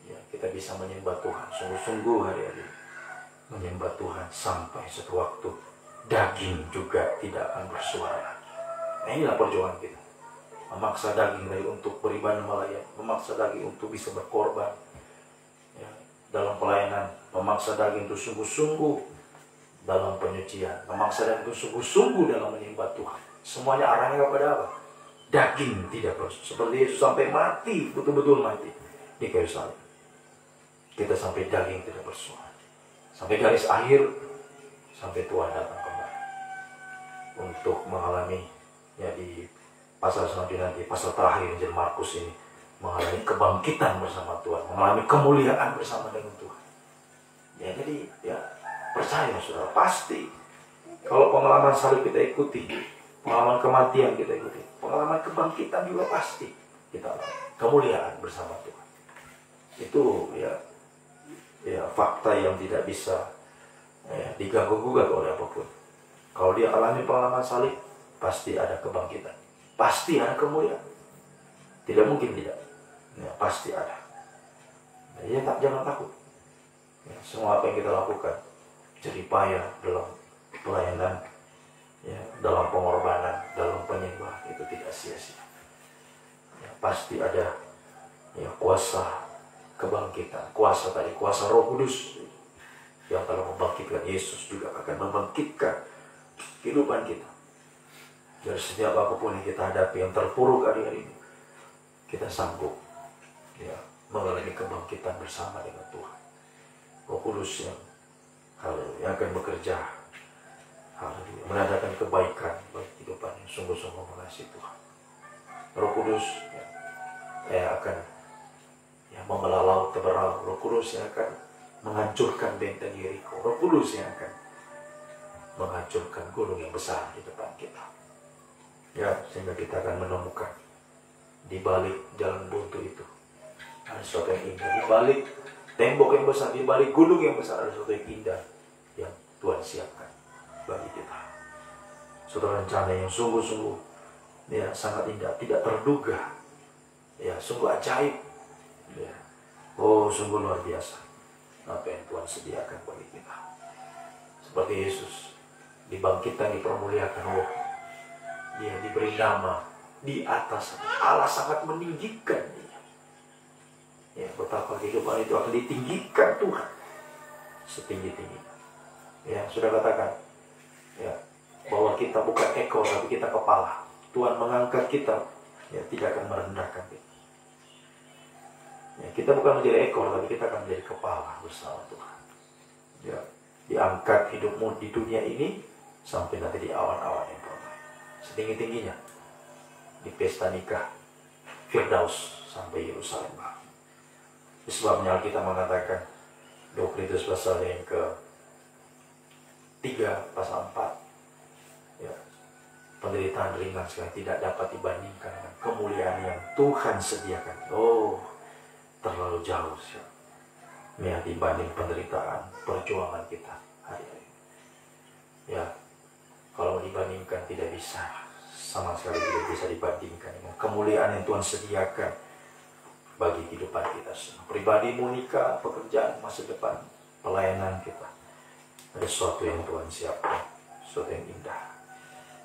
Ya, kita bisa menyembah Tuhan sungguh-sungguh hari-hari, menyembah Tuhan sampai suatu waktu daging juga tidak akan bersuara lagi. Nah, inilah perjuangan kita, memaksa daging dari untuk beribadah melayani, memaksa daging untuk bisa berkorban, ya, dalam pelayanan, memaksa daging itu sungguh-sungguh dalam penyucian, memaksa daging itu sungguh-sungguh dalam menyembah Tuhan. Semuanya arahnya kepada apa? Daging tidak bersuara. Seperti Yesus sampai mati, betul-betul mati di kayu salib. Kita sampai daging tidak bersuara, sampai garis akhir, sampai Tuhan datang kembali untuk mengalami, ya, di pasal selanjutnya nanti, pasal terakhir Injil Markus ini, mengalami kebangkitan bersama Tuhan, mengalami kemuliaan bersama dengan Tuhan. Ya, jadi, ya, percaya saudara, pasti kalau pengalaman salib kita ikuti, pengalaman kematian kita ikuti, pengalaman kebangkitan juga pasti kita alami kemuliaan bersama Tuhan. Itu, ya, fakta yang tidak bisa, ya, diganggu-gugat oleh apapun. Kalau dia alami pengalaman salib, pasti ada kebangkitan, pasti ada kemuliaan, tidak mungkin tidak, ya, pasti ada. Ya, jangan takut. Ya, semua apa yang kita lakukan, jerih payah dalam pelayanan, ya, dalam pengorbanan, dalam penyembahan, itu tidak sia-sia. Ya, pasti ada, ya, kuasa kebangkitan, kuasa Roh Kudus yang telah membangkitkan Yesus juga akan membangkitkan kehidupan kita. Dari setiap apapun yang kita hadapi yang terpuruk hari-hari ini, kita sanggup, ya, mengalami kebangkitan bersama dengan Tuhan. Roh Kudus yang akan bekerja, menandakan kebaikan bagi kehidupan yang sungguh-sungguh mengasihi Tuhan. Roh Kudus, ya, akan membelah laut teberau. Roh Kudus yang akan menghancurkan benteng Yeriko. Roh Kudus yang akan menghancurkan gunung yang besar di depan kita. Sehingga kita akan menemukan di balik jalan buntu itu ada sesuatu yang indah. Di balik tembok yang besar, di balik gunung yang besar ada sesuatu yang indah yang Tuhan siapkan bagi kita. Suatu rencana yang sungguh-sungguh sangat indah, tidak terduga, sungguh ajaib, sungguh luar biasa apa yang Tuhan sediakan bagi kita. Seperti Yesus dibangkitkan, dipermuliakan, Dia diberi nama di atas. Allah sangat meninggikan Dia. Betapa kehidupan itu akan ditinggikan Tuhan setinggi-tingginya. Sudah katakan bahwa kita bukan ekor tapi kita kepala. Tuhan mengangkat kita, tidak akan merendahkan kita. Kita bukan menjadi ekor tapi kita akan menjadi kepala bersama Tuhan. Diangkat hidupmu di dunia ini sampai nanti di awan-awan yang permai. Setinggi-tingginya di pesta nikah Firdaus sampai Yerusalem. Sebabnya kita mengatakan 2 Korintus pasal yang ke-3 pasal 4, penderitaan ringan sekali tidak dapat dibandingkan dengan kemuliaan yang Tuhan sediakan. Terlalu jauh dibanding penderitaan perjuangan kita hari-hari. Kalau dibandingkan tidak bisa, sama sekali tidak bisa dibandingkan dengan kemuliaan yang Tuhan sediakan bagi kehidupan kita semua. Pribadi, nikah, pekerjaan, masa depan, pelayanan kita. Ada sesuatu yang Tuhan siapkan, sesuatu yang indah.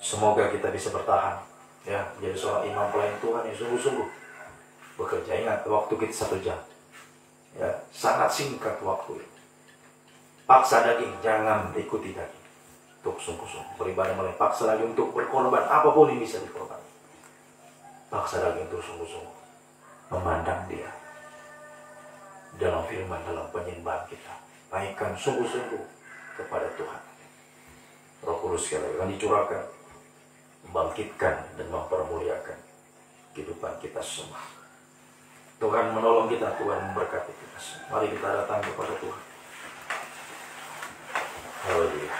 Semoga kita bisa bertahan, menjadi seorang imam pelayan Tuhan yang sungguh-sungguh bekerja. Ingat, waktu kita 1 jam, sangat singkat waktu itu. Paksa daging, jangan ikuti daging. Untuk sungguh-sungguh beribadah mulai paksa daging untuk berkorban apapun yang bisa dikorban. Paksa daging untuk sungguh-sungguh memandang Dia dalam firman, dalam penyembahan kita. Naikkan sungguh-sungguh kepada Tuhan. Roh Kudus sekali akan dicurahkan, membangkitkan dan mempermuliakan kehidupan kita semua. Tuhan menolong kita, Tuhan memberkati kita semua. Mari kita datang kepada Tuhan. Haleluya.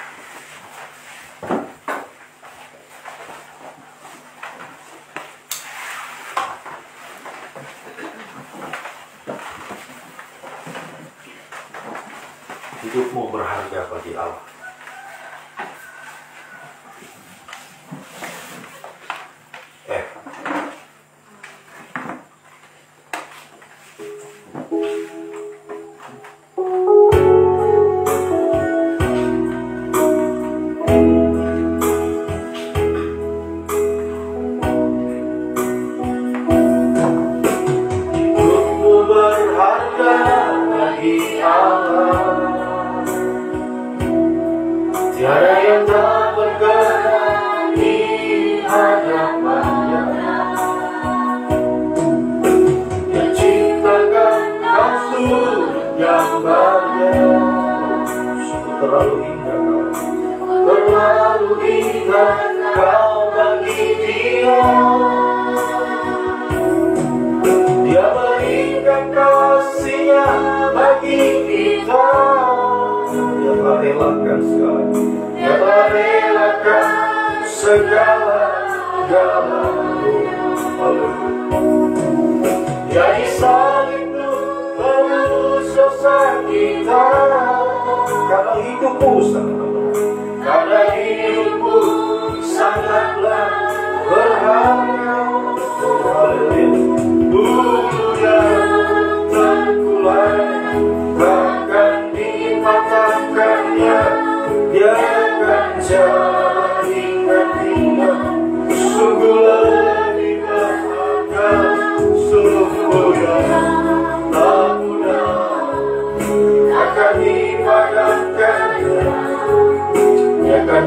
Hidupmu berharga bagi Allah.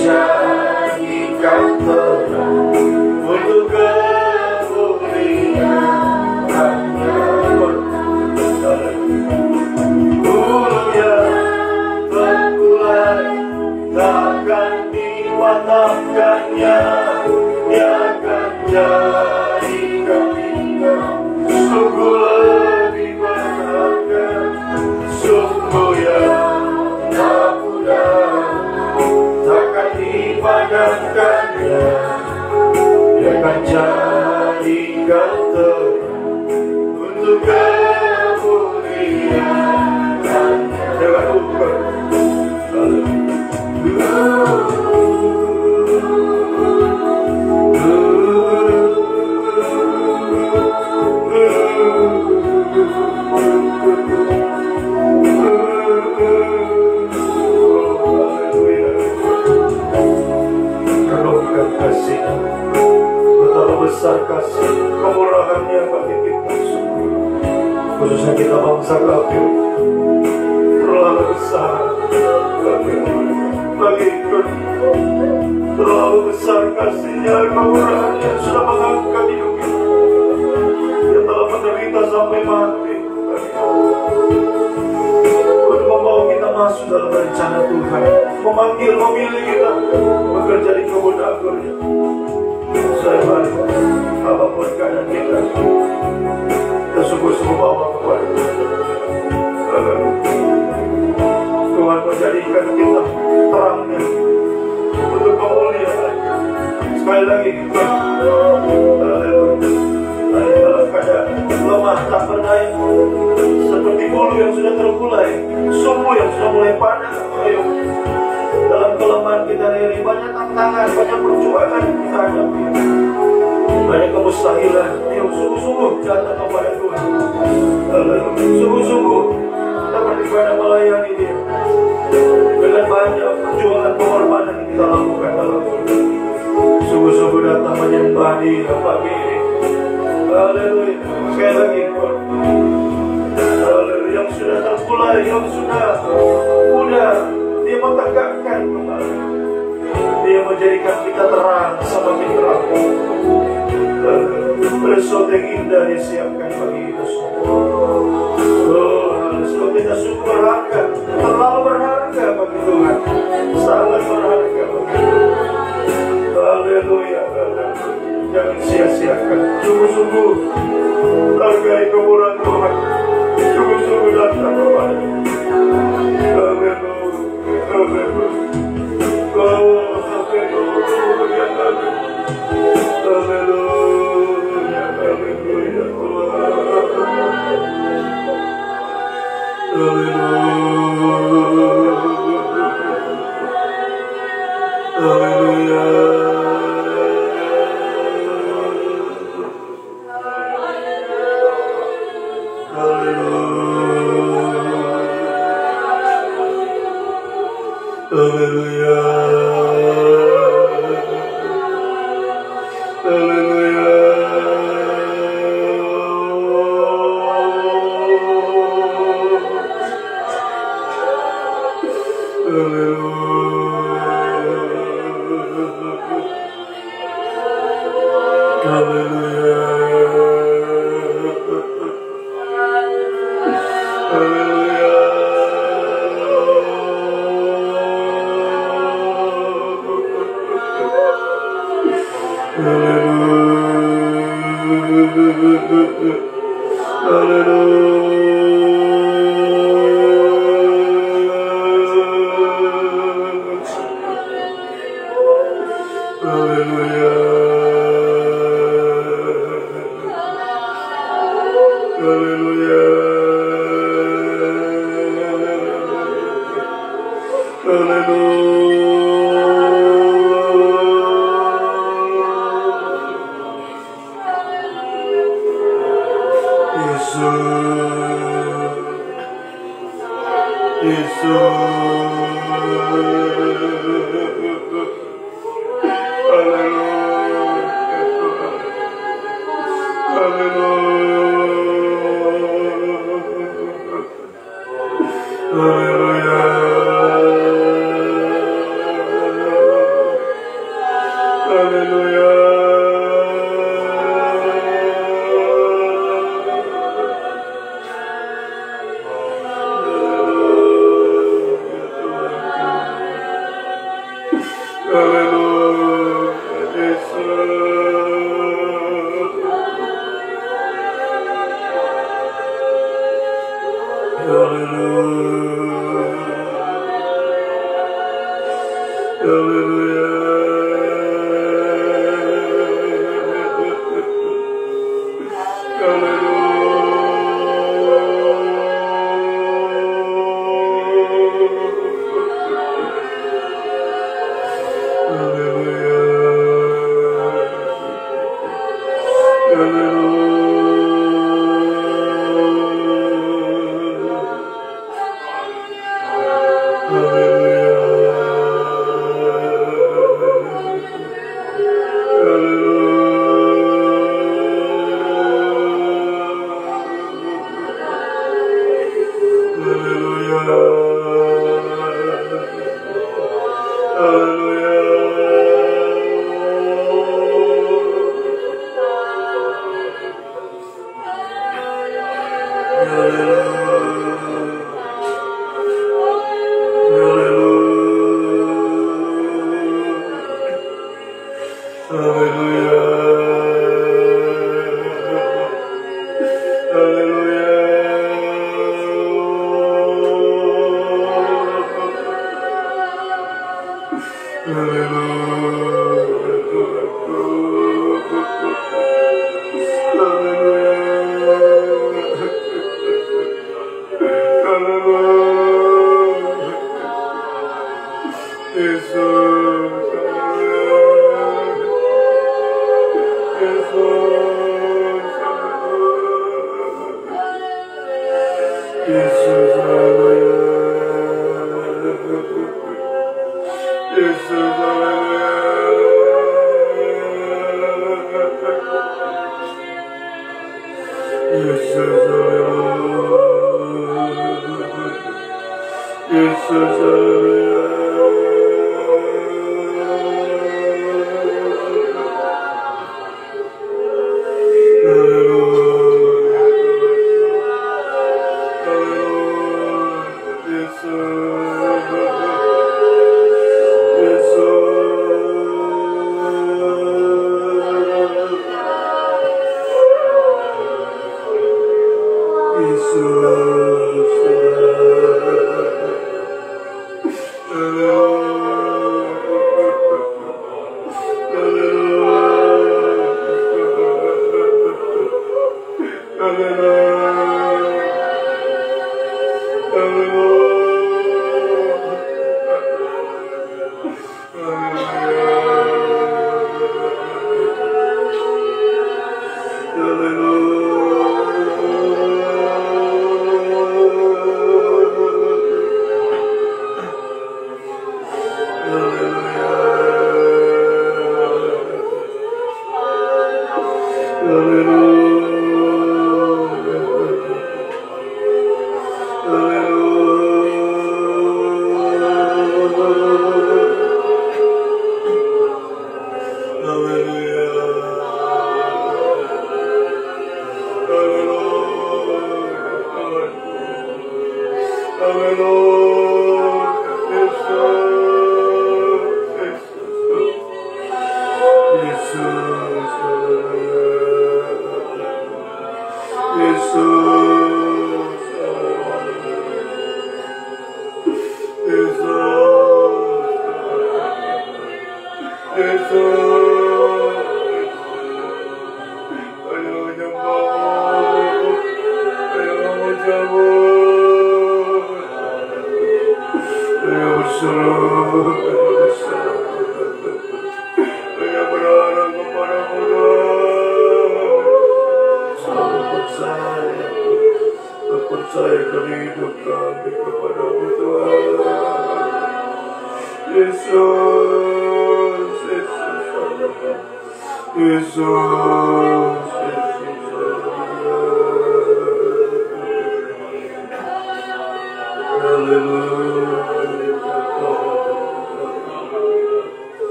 Jadikan terang untuk Besar kasih kemurahannya bagi kita semua, khususnya kita bangsa kafir. Terlalu besar bagi kita, terlalu besar kasihnya, kemurahannya yang sudah mengangkat hidup kita, yang telah menderita sampai mati. Untuk membawa kita masuk dalam rencana Tuhan, memanggil, memilih kita bekerja di kebun anggurnya. Saya mari, apapun keadaan kita sungguh-sungguh bawa kepada Tuhan. Tuhan menjadikan kita terangnya untuk kemuliaan. Sekali lagi, dalam keadaan lemah tak berdaya, seperti bulu yang sudah terkulai, sumbu yang sudah mulai panas. Ayo, dalam kelemahan kita ini banyak tantangan, banyak perjuangan kita hadapi, banyak kemustahilan. Ayo sungguh-sungguh datang kepada Tuhan. Sungguh-sungguh kita beribadah melayani Dia dengan banyak perjuangan pengorbanan yang kita lakukan dalam hidup. Sungguh-sungguh datang menyembah Dia pagi ini. Haleluya. Sekali lagi, haleluya. Yang sudah terkulai, yang sudah mudah, Dia menegakkan kembali. Dia menjadikan kita terang, semakin terang. Sesuatu yang indah disiapkan bagi kita semua. Sebab kita sungguh berharga, terlalu berharga bagi Tuhan, sangat berharga bagi Tuhan. Haleluya. Jangan sia-siakan. Sungguh-sungguh hargai kemurahan Tuhan. Sungguh-sungguh datang kepada Haleluya.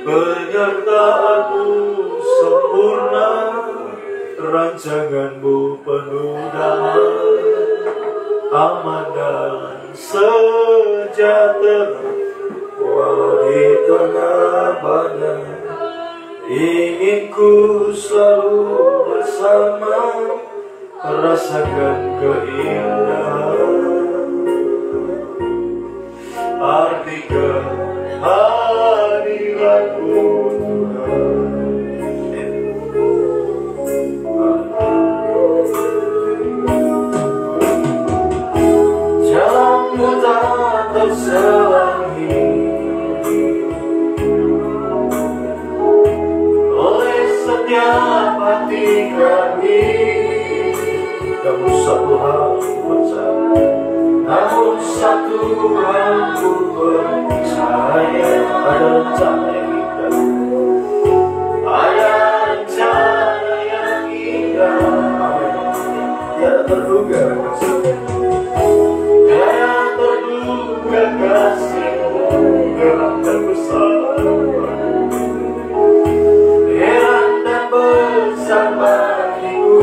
Penyertaanmu sempurna, rancanganmu penuh damai, aman dan sejahtera, walau di tengah badai. Ingin ku selalu bersama, rasakan keindahan, artikan hadiratmu Tuhan. Jalanmu tak terselangi oleh setiap hati kami. Namun satu hal percaya, namun satu hal ku percaya, ada rencana yang indah, ada rencana yang indah. Tiada terduga kasihmu gelap dan besar, heran dan besar bagiku.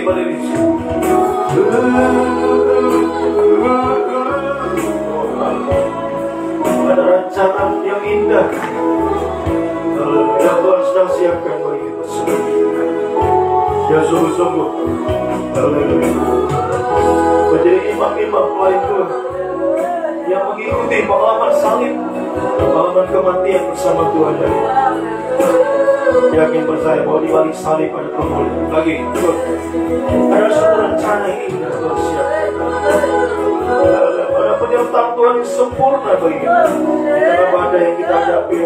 pada diri. Ada rencana yang indah yang Tuhan sedang siapkan bagi kita semua. Ya sungguh-sungguh menjadi imam-imam pelayan Tuhan yang mengikuti pengalaman salib, pengalaman kematian bersama Tuhan. Yakin percaya bahwa di balik salib ada kemuliaan. Lagi ada satu rencana yang indah Tuhan siapkan. Ada penyertaan Tuhan yang sempurna bagi kita di tengah badai yang kita hadapi.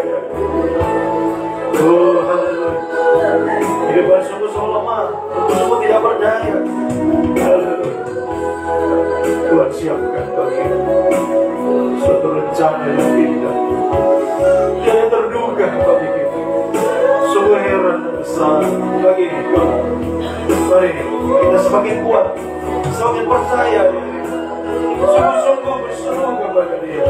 Oh, haleluya. Kehidupan sungguh-sungguh lemah, sungguh tidak berdaya. Haleluya. Tuhan siapkan bagi kita suatu rencana yang indah, tidak terduga bagi kita. Sungguh heran dan besar bagi kita. Mari kita semakin kuat, semakin percaya, sungguh-sungguh berseru kepada Dia.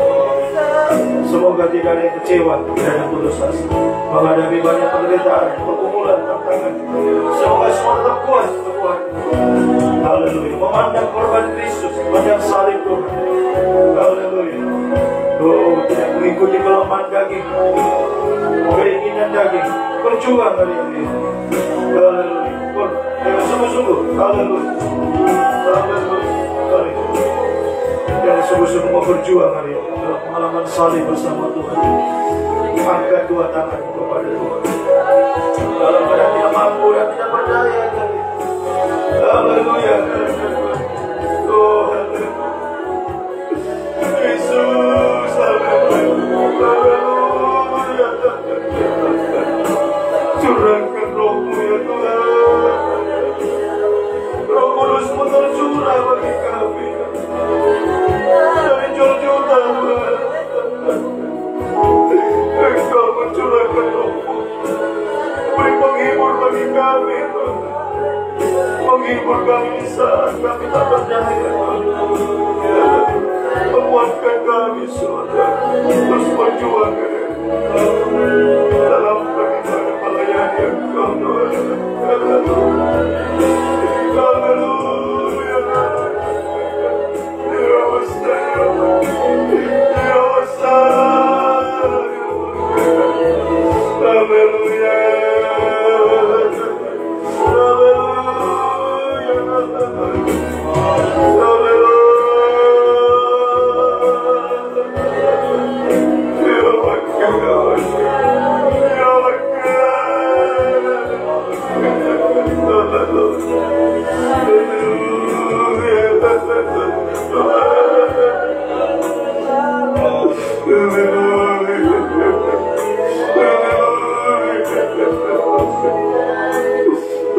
Semoga tidak ada yang kecewa, tidak ada yang putus asa menghadapi banyak penderitaan, pergumulan, tantangan. Semoga semua tetap kuat, haleluya, memandang korban Kristus, memandang salib Tuhan. Haleluya. Oh, tidak mengikuti kelemahan daging, keinginan daging, berjuang hari ini. Haleluya. Dengan sungguh-sungguh, haleluya. Haleluya. Yang sungguh-sungguh mau berjuang hari ini dalam pengalaman salib bersama Tuhan. Angkat dua tangan kepada Tuhan. Dalam keadaan tidak mampu dan tidak berdaya. Haleluya. Oh, haleluya. Yesus, haleluya. Curahkan Roh-Mu ya Tuhan. Roh Kudus-Mu tercurah bagi kami. Dari juta Tuhan, Engkau mencurahkan Roh-Mu, beri penghibur bagi kami Tuhan. Menghibur kami di saat kami tak berdaya Tuhan. Menguatkan kami Saudara, terus berjuang dalam bagaimana melayani Engkau Tuhan. Haleluya.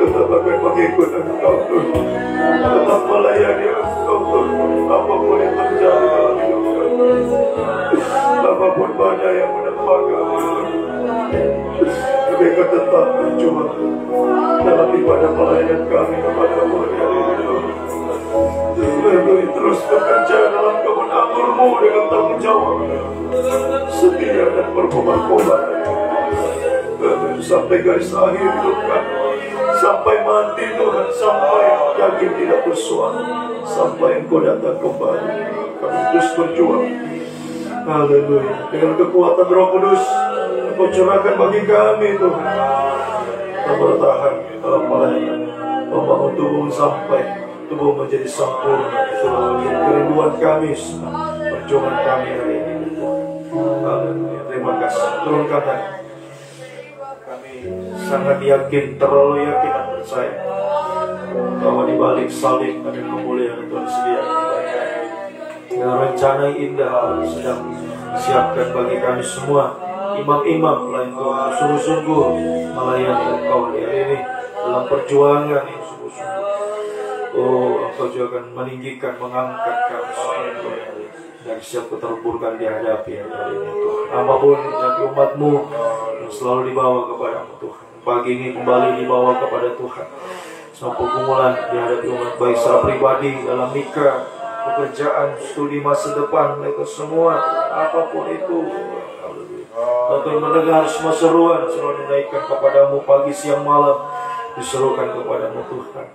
Tetap akan mengikut Engkau Tuhan, tetap melayani Engkau Tuhan, apapun yang terjadi dalam hidup kami, apapun banyak yang menimpa kami, mereka tetap berjuang dalam ibadah pelayanan kami kepada-Mu hari ini Tuhan. Kami terus bekerja dalam kebun anggur-Mu dengan tanggung jawab, setia dan berkobar-kobar sampai garis akhir hidup kami, sampai mati Tuhan, sampai yakin tidak bersuara, sampai Engkau datang kembali. Kami terus berjuang, haleluya, dengan kekuatan Roh Kudus Engkau curahkan bagi kami Tuhan. Kita bertahan dalam pelayanan, membangun tubuh sampai tubuh menjadi sempurna. Itulah kerinduan kami, perjuangan kami hari ini. Haleluya, terima kasih. Turunkan tangan. Kami sangat yakin, terlalu yakin dan percaya bahwa di balik salib ada kemuliaan Tuhan sediakan bagi kami. Dengan rencana yang indah sedang siapkan bagi kami semua, imam-imam pelayan Tuhan, sungguh-sungguh melayani Engkau hari ini dalam perjuangan yang sungguh-sungguh. Oh, Engkau juga akan meninggikan, mengangkat kami semua dari setiap keterpurukan dihadapi hari ini Tuhan. Apapun dari umat-Mu yang selalu dibawa kepada-Mu Tuhan, pagi ini kembali dibawa kepada Tuhan. Semua pergumulan dihadapi umat, baik secara pribadi, dalam nikah, pekerjaan, studi masa depan, mereka semua, apapun itu. Engkau mendengar semua seruan, selalu dinaikkan kepada-Mu pagi, siang, malam. diserukan kepadamu Tuhan.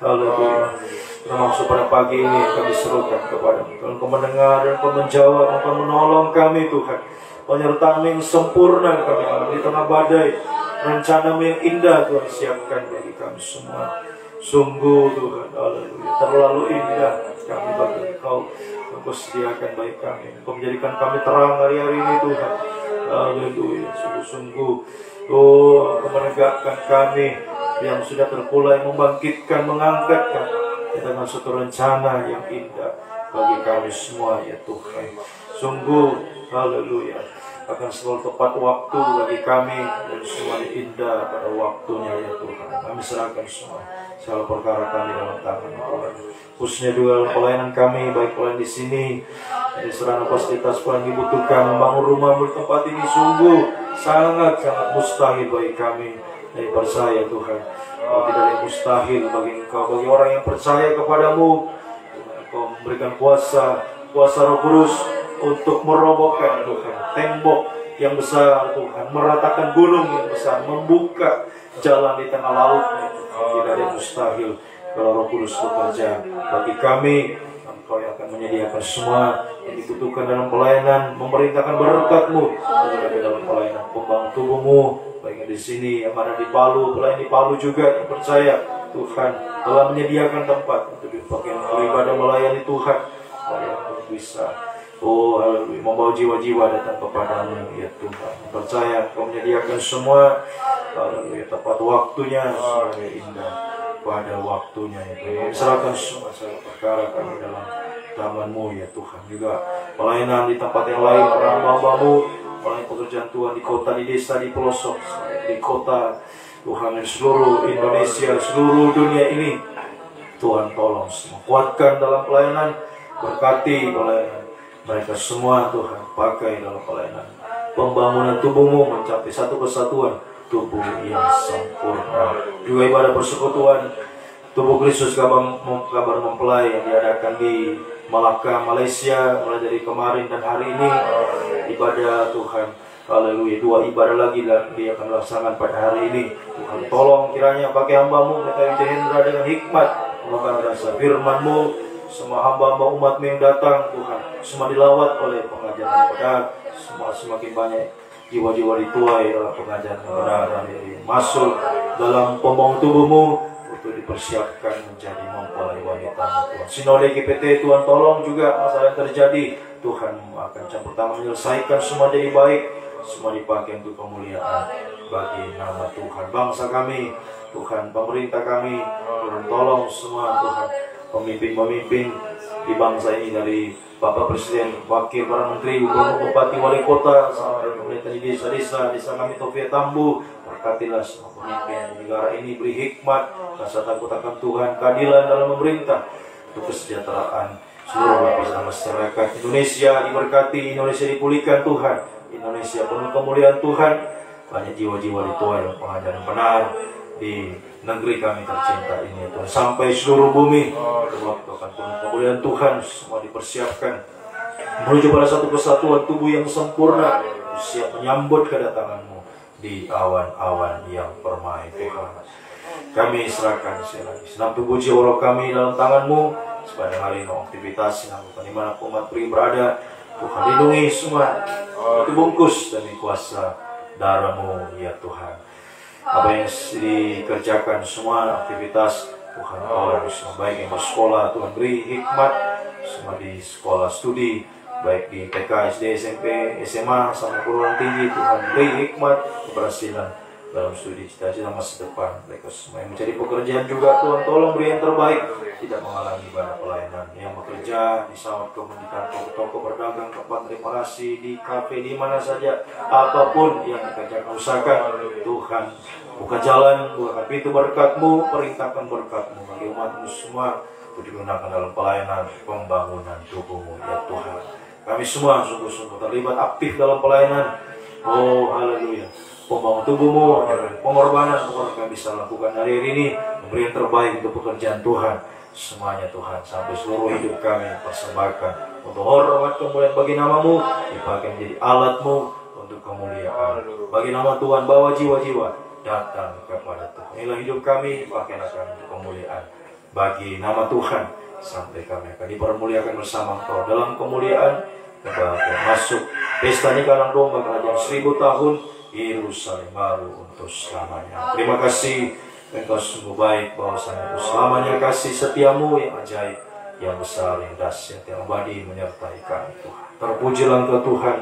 Haleluya. Termasuk pada pagi ini kami serukan kepadamu Tuhan, Kau mendengar dan Kau menjawab, Kau menolong kami Tuhan. Penyertaan yang sempurna kami di tengah badai, rencana-Mu yang indah Tuhan siapkan bagi kami semua. Sungguh Tuhan, haleluya, terlalu indah kami bagi Engkau. Engkau sediakan bagi kami, Engkau menjadikan kami terang hari-hari ini Tuhan. Haleluya, sungguh-sungguh Engkau menegakkan kami yang sudah terkulai, membangkitkan, mengangkatkan dengan suatu rencana yang indah bagi kami semua ya Tuhan. Sungguh haleluya, akan selalu tepat waktu bagi kami dan semuanya indah pada waktunya ya Tuhan. Kami serahkan semua segala perkara kami dalam tangan Tuhan, khususnya juga dalam pelayanan kami, baik pelayan di sini, di sarana fasilitas yang dibutuhkan, membangun rumah di tempat ini sungguh sangat-sangat mustahil bagi kami. Dan percaya Tuhan, tidak ada yang mustahil bagi Engkau, bagi orang yang percaya kepadamu. Engkau memberikan kuasa Roh Kudus untuk merobohkan Tuhan tembok yang besar Tuhan, meratakan gunung yang besar, membuka jalan di tengah laut. Tidak ada yang mustahil kalau Roh Kudus bekerja bagi kami. Engkau yang akan menyediakan semua yang dibutuhkan dalam pelayanan, memerintahkan berkat-Mu dalam pelayanan, membangun tubuh-Mu, baik di sini yang ada di Palu, pelayan di Palu juga yang percaya Tuhan telah menyediakan tempat untuk dipakai beribadah melayani Tuhan. Yang bisa, oh haleluya, membawa jiwa-jiwa datang kepadamu ya Tuhan. Percaya Kau menyediakan semua, haleluya, tepat waktunya, semuanya indah pada waktunya ya Tuhan. Serahkan semua perkara kami dalam tangan-Mu ya Tuhan. Juga pelayanan di tempat yang lain, para hamba-Mu, melayani pekerjaan Tuhan di kota, di desa, di pelosok, di kota Tuhan, di seluruh Indonesia, seluruh dunia ini. Tuhan tolong semua, kuatkan dalam pelayanan, berkati pelayanan mereka semua Tuhan, pakai dalam pelayanan pembangunan tubuh-Mu mencapai satu kesatuan tubuh yang sempurna. Juga ibadah persekutuan tubuh Kristus kabar mempelai yang diadakan di Malaka, Malaysia mulai dari kemarin dan hari ini. Ibadah Tuhan, haleluya, 2 ibadah lagi dia akan laksanakan pada hari ini. Tuhan tolong kiranya pakai hamba-Mu mereka Hendra dengan hikmat melakukan rasa firman-Mu. Semua hamba-hamba umat-Mu yang datang Tuhan, semua dilawat oleh pengajaran yang benar. Semua semakin banyak jiwa-jiwa dituai dalam pengajaran yang benar, dan masuk dalam pembangunan tubuh-Mu untuk dipersiapkan menjadi mempelai wanita-Mu Tuhan. Sinode GPT Tuhan tolong juga masalah yang terjadi Tuhan akan campur tangan menyelesaikan semua jadi baik, semua dipakai untuk kemuliaan bagi nama Tuhan. Bangsa kami Tuhan, pemerintah kami Tuhan tolong semua Tuhan, pemimpin-pemimpin di bangsa ini dari Bapak Presiden, Wakil, para Menteri, Gubernur, Bupati, Wali Kota, sampai pemerintah di desa-desa, desa kami Taufik Tambu, berkatilah semua pemimpin negara ini, beri hikmat, rasa takut akan Tuhan, keadilan dalam memerintah, untuk kesejahteraan seluruh lapisan masyarakat Indonesia diberkati, Indonesia dipulihkan Tuhan, Indonesia penuh kemuliaan Tuhan, banyak jiwa-jiwa dituai dalam pengajaran benar di negeri kami tercinta ini Tuhan, sampai seluruh bumi waktu akan penuh kemuliaan Tuhan, semua dipersiapkan menuju pada satu kesatuan tubuh yang sempurna, siap menyambut kedatangan-Mu di awan-awan yang permai Tuhan. Kami serahkan senam tubuh jiwa roh kami dalam tangan-Mu sepanjang hari ini, aktivitas yang dimana umat beri berada Tuhan, lindungi semua, dibungkus dan kuasa darah-Mu ya Tuhan. Apa yang dikerjakan semua aktivitas Tuhan tolong semua, baik yang bersekolah Tuhan beri hikmat, semua di sekolah studi baik di TK, SD, SMP, SMA sampai perguruan tinggi Tuhan beri hikmat, keberhasilan dalam studi, cita-cita masa depan mereka semua yang mencari pekerjaan juga Tuhan tolong beri yang terbaik, tidak menghalangi ibadah pelayanan yang bekerja di sawah kebun, di kantor, toko, berdagang, tempat reparasi, di kafe, di mana saja, apapun yang dikerjakan usahakan Tuhan buka jalan, buka pintu berkat-Mu, perintahkan berkat-Mu bagi umat-Mu semua untuk digunakan dalam pelayanan pembangunan tubuh-Mu ya Tuhan. Kami semua sungguh-sungguh terlibat aktif dalam pelayanan, oh haleluya, pembangun tubuh-Mu, pengorbanan kami bisa lakukan hari ini, memberi yang terbaik untuk pekerjaan Tuhan semuanya Tuhan, sampai seluruh hidup kami persembahkan untuk hormat kemuliaan bagi nama-Mu, dipakai menjadi alat-Mu untuk kemuliaan bagi nama Tuhan. Bawa jiwa-jiwa datang kepada Tuhan. Inilah hidup kami, bahkan akan kemuliaan bagi nama Tuhan, sampai kami akan dipermuliakan bersama Engkau dalam kemuliaan kebahagiaan masuk pesta nikahan domba kerajaan 1000 tahun Yerusalem baru untuk selamanya. Terima kasih, Engkau sungguh baik, bahwasanya selamanya kasih setiamu yang ajaib, yang besar, yang dahsyat, yang abadi menyertai kami Tuhan. Terpujilah Engkau Tuhan,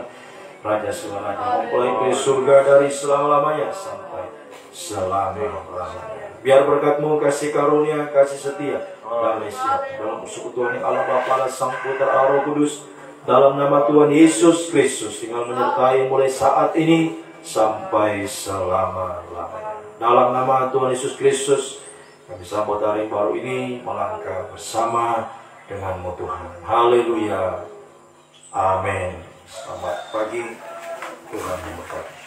Raja selamanya, mempelai surga dari selama-lamanya sampai selama-lamanya. Biar berkat-Mu, kasih karunia, kasih setia, damai sejahtera dalam persekutuan Allah Bapa, Sang Putra, Roh Kudus, dalam nama Tuhan Yesus Kristus, tinggal menyertai mulai saat ini sampai selama-lamanya. Dalam nama Tuhan Yesus Kristus, kami sambut hari baru ini, melangkah bersama dengan-Mu Tuhan. Haleluya. Amin. Selamat pagi, Tuhan memberkati.